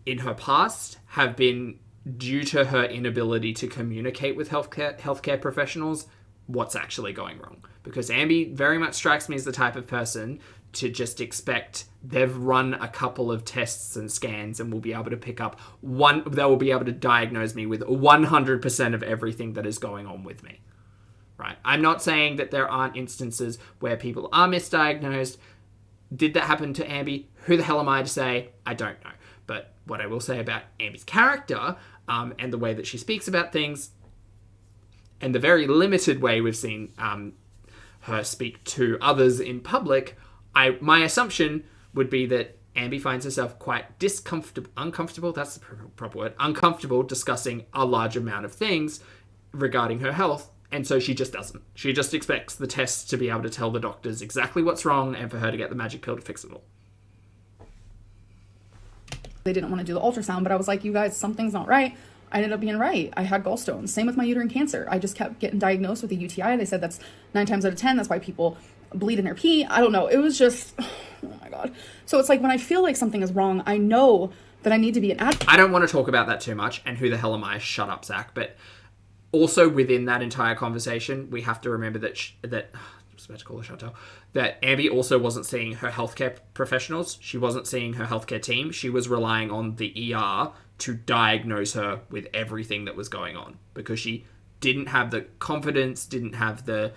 [SPEAKER 1] in her past have been due to her inability to communicate with healthcare professionals what's actually going wrong. Because Amby very much strikes me as the type of person to just expect they've run a couple of tests and scans and will be able to pick up they will be able to diagnose me with 100% of everything that is going on with me. Right? I'm not saying that there aren't instances where people are misdiagnosed. Did that happen to Amby? Who the hell am I to say? I don't know. But what I will say about Amby's character, and the way that she speaks about things, and the very limited way we've seen her speak to others in public, my assumption would be that Amby finds herself quite uncomfortable, that's the proper word, uncomfortable discussing a large amount of things regarding her health, and so she just doesn't. She just expects the tests to be able to tell the doctors exactly what's wrong and for her to get the magic pill to fix it all.
[SPEAKER 4] they didn't want to do the ultrasound, but I was like, you guys, something's not right. I ended up being right. I had gallstones. Same with my uterine cancer. I just kept getting diagnosed with a UTI. They said that's 9 times out of 10. That's why people bleed in their pee. I don't know. It was just, oh my God. So it's like when I feel like something is wrong, I know that I need to be an advocate.
[SPEAKER 1] I don't want to talk about that too much. And who the hell am I? Shut up, Zach. But also within that entire conversation, we have to remember that I was about to call her Chantal, that Amby also wasn't seeing her healthcare professionals. She wasn't seeing her healthcare team. She was relying on the ER to diagnose her with everything that was going on because she didn't have the confidence, didn't have the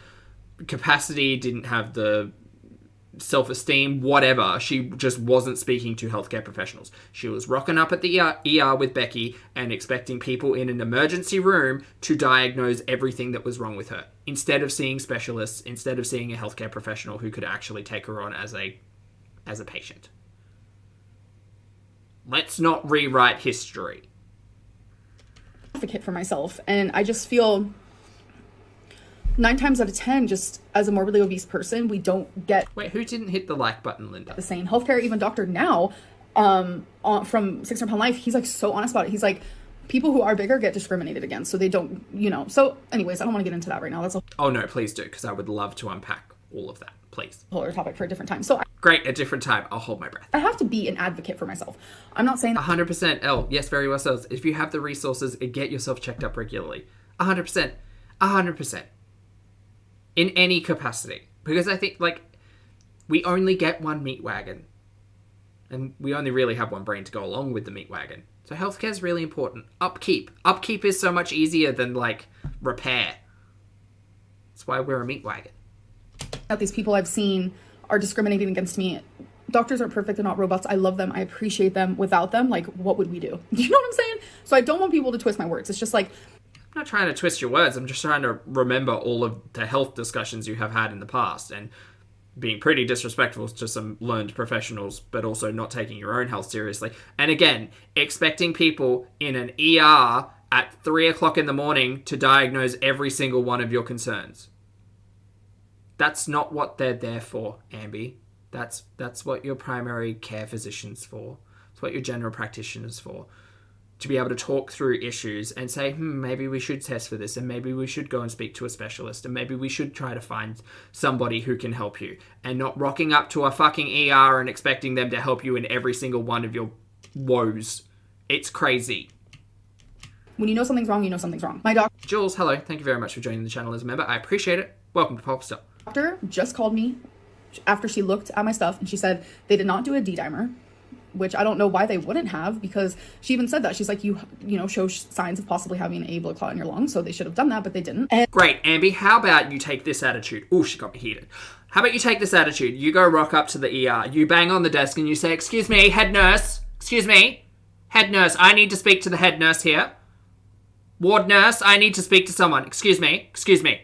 [SPEAKER 1] capacity, didn't have the self-esteem, whatever. She just wasn't speaking to healthcare professionals. She was rocking up at the ER with Becky and expecting people in an emergency room to diagnose everything that was wrong with her, instead of seeing specialists, instead of seeing a healthcare professional who could actually take her on as a patient. Let's not rewrite history.
[SPEAKER 4] Advocate for myself, and I just feel 9 times out of 10, just as a morbidly obese person, we don't get.
[SPEAKER 1] Wait, who didn't hit the like button, Linda?
[SPEAKER 4] The same healthcare. Even Dr. Now, from 600 Pound Life, he's like so honest about it. He's like, people who are bigger get discriminated against, so they don't, you know. So, anyways, I don't want to get into that right now. That's a
[SPEAKER 1] Oh no, please do, because I would love to unpack all of that. Please.
[SPEAKER 4] whole other topic for a different time. So
[SPEAKER 1] Great, a different time. I'll hold my breath.
[SPEAKER 4] I have to be an advocate for myself. I'm not saying that
[SPEAKER 1] 100%, Elle. Yes, very well so. If you have the resources, get yourself checked up regularly. 100%. 100%. In any capacity. Because I think, like, we only get one meat wagon. And we only really have one brain to go along with the meat wagon. So healthcare is really important. Upkeep. Upkeep is so much easier than, like, repair. That's why we're a meat wagon.
[SPEAKER 4] that these people I've seen are discriminating against me. Doctors aren't perfect, they're not robots. I love them, I appreciate them. Without them, like, what would we do? You know what I'm saying? So I don't want people to twist my words. It's just like,
[SPEAKER 1] I'm not trying to twist your words. I'm just trying to remember all of the health discussions you have had in the past and being pretty disrespectful to some learned professionals, but also not taking your own health seriously. And again, expecting people in an ER at 3 o'clock in the morning to diagnose every single one of your concerns. That's not what they're there for, Amby. That's what your primary care physician's for. It's what your general practitioner's for. To be able to talk through issues and say, maybe we should test for this, and maybe we should go and speak to a specialist, and maybe we should try to find somebody who can help you, and not rocking up to a fucking ER and expecting them to help you in every single one of your woes. It's crazy.
[SPEAKER 4] when you know something's wrong, you know something's wrong. My
[SPEAKER 1] Jules, hello. Thank you very much for joining the channel as a member. I appreciate it. Welcome to Popstar.
[SPEAKER 4] doctor just called me after she looked at my stuff, and she said they did not do a D-dimer, which I don't know why they wouldn't have, because she even said that. She's like, you know, show signs of possibly having a blood clot in your lung, so they should have done that, but they didn't. And
[SPEAKER 1] Great, Amby, how about you take this attitude? Oh, she got me heated. How about you take this attitude? You go rock up to the ER, you bang on the desk and you say, excuse me, head nurse, excuse me, head nurse, I need to speak to the head nurse here. Ward nurse, I need to speak to someone. Excuse me.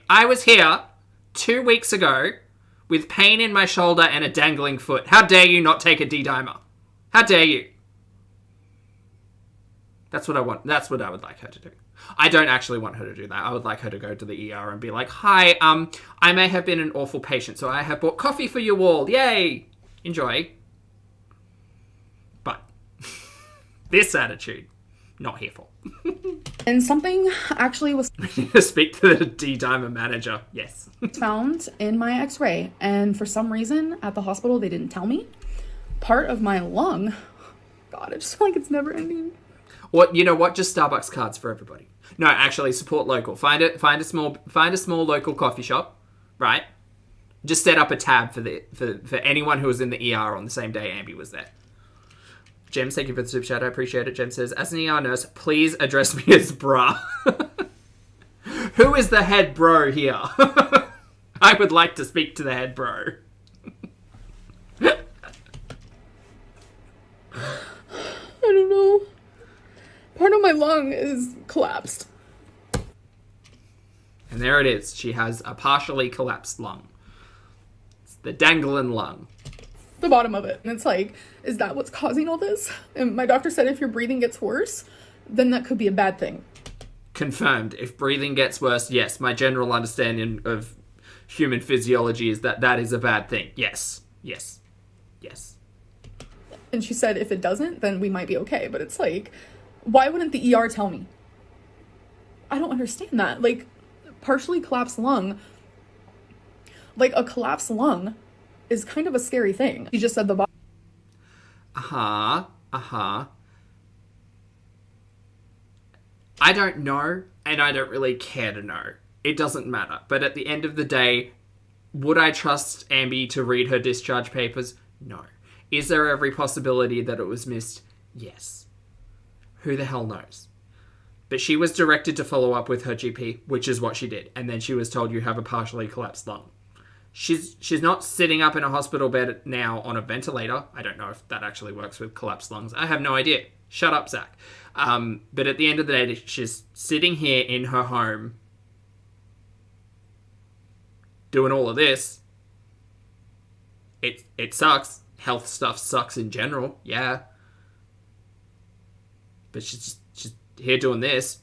[SPEAKER 1] I was here 2 weeks ago with pain in my shoulder and a dangling foot. How dare you not take a D-dimer? How dare you? That's what I want. That's what I would like her to do. I don't actually want her to do that. I would like her to go to the ER and be like, hi, I may have been an awful patient, so I have bought coffee for you all. Yay! Enjoy. But this attitude, not here for.
[SPEAKER 4] and something actually was
[SPEAKER 1] Speak to the D-dimer manager. Yes.
[SPEAKER 4] found in my x-ray, and for some reason at the hospital they didn't tell me. Part of my lung, God, I just feel like it's never ending.
[SPEAKER 1] What, you know what? Just Starbucks cards for everybody. No, actually, support local. Find a small local coffee shop, right? Just set up a tab for anyone who was in the ER on the same day Amby was there. Jem, thank you for the super chat. I appreciate it. Jem says, as an ER nurse, please address me as brah. Who is the head bro here? I would like to speak to the head bro.
[SPEAKER 4] I don't know. Part of my lung is collapsed.
[SPEAKER 1] And there it is. She has a partially collapsed lung. It's the dangling lung.
[SPEAKER 4] The bottom of it. And it's like, is that what's causing all this? And my doctor said if your breathing gets worse, then that could be a bad thing.
[SPEAKER 1] Confirmed. If breathing gets worse, yes. My general understanding of human physiology is that that is a bad thing. Yes.
[SPEAKER 4] And she said if it doesn't, then we might be okay. But it's like, why wouldn't the ER tell me? I don't understand that. Like, partially collapsed lung, like a collapsed lung is kind of a scary thing. She just said the bottom.
[SPEAKER 1] I don't know, and I don't really care to know. It doesn't matter. But at the end of the day, would I trust Amby to read her discharge papers? No. Is there every possibility that it was missed? Yes. Who the hell knows? But she was directed to follow up with her GP, which is what she did. And then she was told you have a partially collapsed lung. She's not sitting up in a hospital bed now on a ventilator. I don't know if that actually works with collapsed lungs. I have no idea. Shut up, Zach. But at the end of the day, she's sitting here in her home doing all of this. It sucks. Health stuff sucks in general. Yeah. but she's here doing this.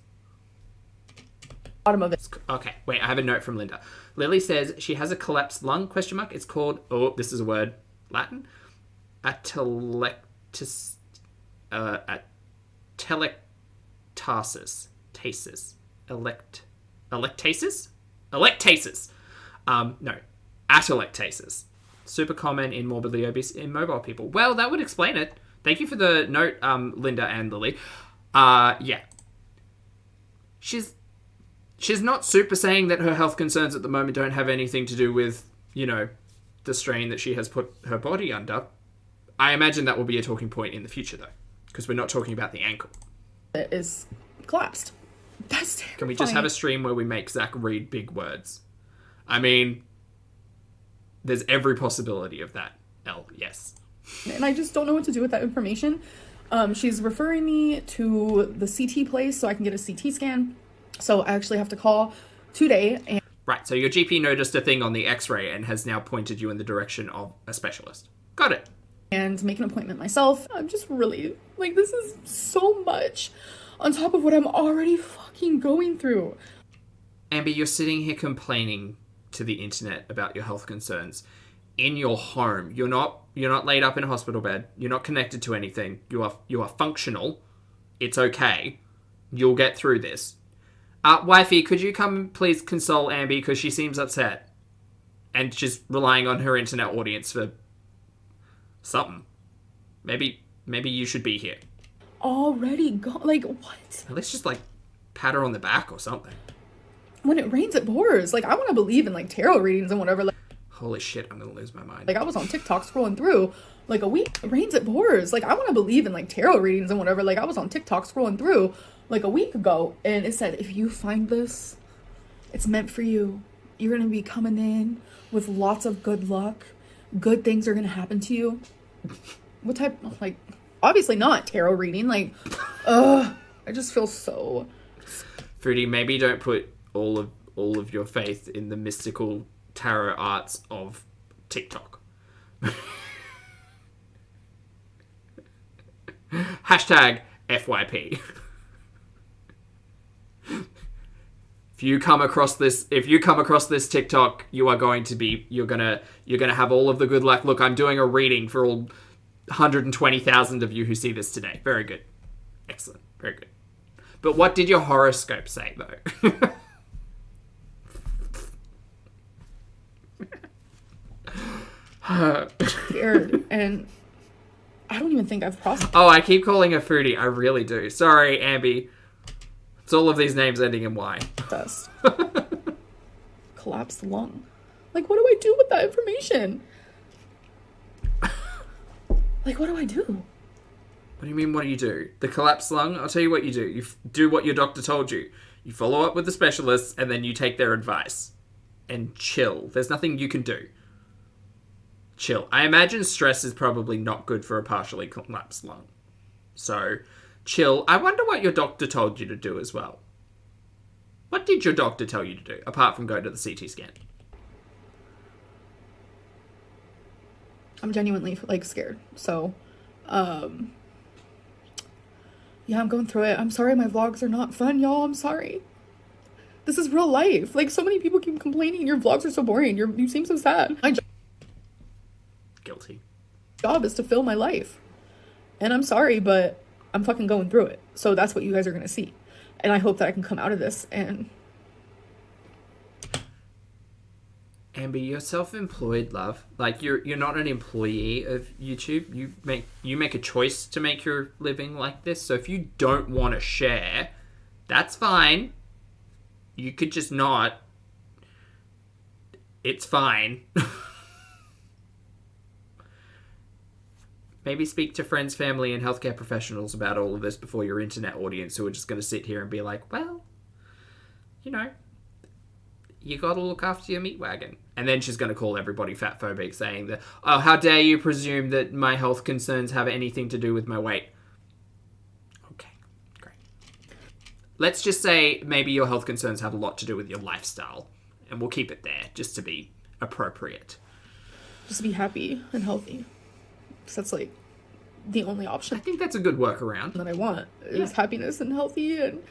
[SPEAKER 4] Bottom of it.
[SPEAKER 1] Okay, wait, I have a note from Linda. Lily says she has a collapsed lung, question mark. It's called, oh, this is a word, Latin, atelectasis, atelectasis. Super common in morbidly obese immobile people. Well, that would explain it. Thank you for the note, Linda and Lily. Yeah. She's not super saying that her health concerns at the moment don't have anything to do with, you know, the strain that she has put her body under. I imagine that will be a talking point in the future, though, because we're not talking about the ankle.
[SPEAKER 4] It is collapsed. That's terrifying.
[SPEAKER 1] Can we just have a stream where we make Zach read big words? I mean, there's every possibility of that. Yes.
[SPEAKER 4] And I just don't know what to do with that information. She's referring me to the CT place so I can get a CT scan. So I actually have to call today. And
[SPEAKER 1] right, so your GP noticed a thing on the x-ray and has now pointed you in the direction of a specialist. Got it.
[SPEAKER 4] And make an appointment myself. I'm just really, like, this is so much on top of what I'm already fucking going through.
[SPEAKER 1] Amber, you're sitting here complaining to the internet about your health concerns in your home. You're not laid up in a hospital bed. You're not connected to anything. You are functional. It's okay. You'll get through this. Wifey, could you come please console Amby because she seems upset and she's relying on her internet audience for something. Maybe you should be here.
[SPEAKER 4] Already gone? Like, what?
[SPEAKER 1] Let's just, like, pat her on the back or something.
[SPEAKER 4] When it rains, it pours. Like, I want to believe in, like, tarot readings and whatever. Like,
[SPEAKER 1] holy shit, I'm gonna lose my mind.
[SPEAKER 4] Like, I was on TikTok scrolling through, like, a week. It rains, it pours. Like, I want to believe in, like, tarot readings and whatever. Like, I was on TikTok scrolling through, like, a week ago, and it said, if you find this, it's meant for you. You're gonna be coming in with lots of good luck. Good things are gonna happen to you. What type, like, obviously not tarot reading. Like, I just feel so...
[SPEAKER 1] Foodie, maybe don't put all of your faith in the mystical tarot arts of TikTok. Hashtag FYP. If you come across this TikTok, you're gonna have all of the good luck. Look, I'm doing a reading for all 120,000 of you who see this today. Very good. Excellent. Very good. But what did your horoscope say, though?
[SPEAKER 4] Scared, and I don't even think I've processed.
[SPEAKER 1] Oh, I keep calling her Foodie. I really do. Sorry, Amby. It's all of these names ending in Y.
[SPEAKER 4] Collapsed lung. Like, what do I do with that information? Like, what do I do?
[SPEAKER 1] What do you mean, what do you do? The collapsed lung? I'll tell you what you do. You do what your doctor told you. You follow up with the specialists, and then you take their advice. And chill. There's nothing you can do. Chill. I imagine stress is probably not good for a partially collapsed lung. So, chill. I wonder what your doctor told you to do as well. What did your doctor tell you to do, apart from go to the CT scan?
[SPEAKER 4] I'm genuinely, like, scared. So, yeah, I'm going through it. I'm sorry my vlogs are not fun, y'all. I'm sorry. This is real life. Like, so many people keep complaining your vlogs are so boring. You seem so sad. My
[SPEAKER 1] Guilty.
[SPEAKER 4] job is to fill my life. And I'm sorry, but I'm fucking going through it. So that's what you guys are going to see. And I hope that I can come out of this and...
[SPEAKER 1] Amber, you're self-employed, love. Like, you're not an employee of YouTube. You make a choice to make your living like this. So if you don't want to share, that's fine. You could just not. It's fine. Maybe speak to friends, family, and healthcare professionals about all of this before your internet audience who are just going to sit here and be like, well, you know, you got to look after your meat wagon. And then she's going to call everybody fatphobic, saying that, oh, how dare you presume that my health concerns have anything to do with my weight. Okay, great. Let's just say maybe your health concerns have a lot to do with your lifestyle. And we'll keep it there, just to be appropriate.
[SPEAKER 4] Just to be happy and healthy. So that's, like, the only
[SPEAKER 1] I
[SPEAKER 4] option
[SPEAKER 1] think that's a good workaround.
[SPEAKER 4] that I want is happiness and healthy, and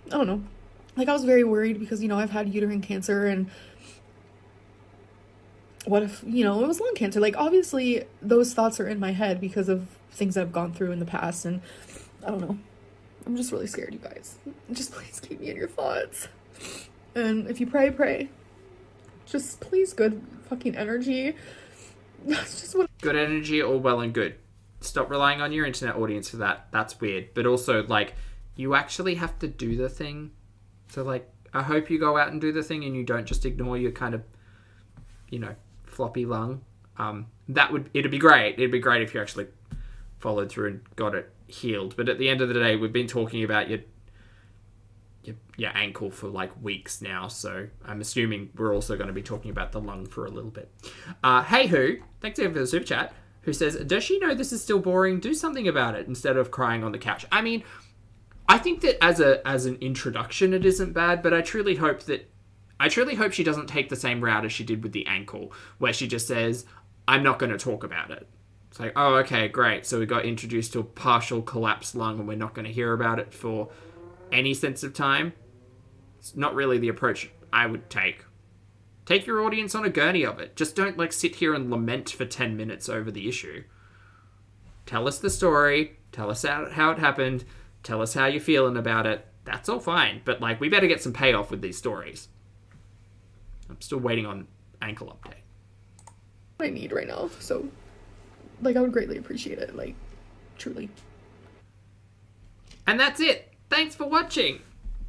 [SPEAKER 4] I don't know. Like, I was very worried because, you know, I've had uterine cancer, and what if, you know, it was lung cancer? Like, obviously, those thoughts are in my head because of things I've gone through in the past, and I don't know. I'm just really scared, you guys. Just please keep me in your thoughts. And if you pray. Just please, good fucking energy. That's just what...
[SPEAKER 1] Good energy, all well and good. Stop relying on your internet audience for that. That's weird. But also, like, you actually have to do the thing. So, like, I hope you go out and do the thing and you don't just ignore your kind of, you know, floppy lung. It'd be great. It'd be great if you actually followed through and got it healed. But at the end of the day, we've been talking about your ankle for like weeks now, so I'm assuming we're also going to be talking about the lung for a little bit. Hey Who, thanks again for the super chat, who says, does she know this is still boring? Do something about it instead of crying on the couch. I mean, I think that as an introduction it isn't bad, but I truly hope she doesn't take the same route as she did with the ankle, where she just says, I'm not going to talk about it. It's like, oh, okay, great. So we got introduced to a partial collapsed lung and we're not going to hear about it for any sense of time. It's not really the approach I would take. Take your audience on a gurney of it. Just don't like sit here and lament for 10 minutes over the issue. Tell us the story. Tell us how it happened. Tell us how you're feeling about it. That's all fine. But like, we better get some payoff with these stories. I'm still waiting on ankle update.
[SPEAKER 4] I need right now. So, like, I would greatly appreciate it. Like, truly.
[SPEAKER 1] And that's it. Thanks for watching.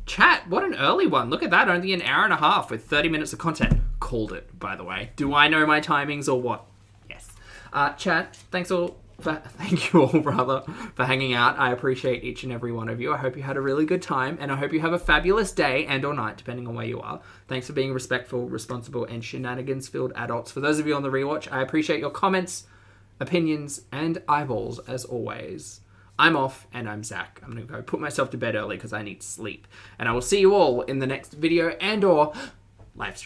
[SPEAKER 1] Chat, what an early one. Look at that, only an hour and a half with 30 minutes of content. Called it, by the way. Do I know my timings or what? Yes. Chat, thank you all, for hanging out. I appreciate each and every one of you. I hope you had a really good time, and I hope you have a fabulous day and or night, depending on where you are. Thanks for being respectful, responsible, and shenanigans-filled adults. For those of you on the rewatch, I appreciate your comments, opinions, and eyeballs, as always. I'm off, and I'm Zach. I'm going to go put myself to bed early because I need sleep. And I will see you all in the next video and or live stream.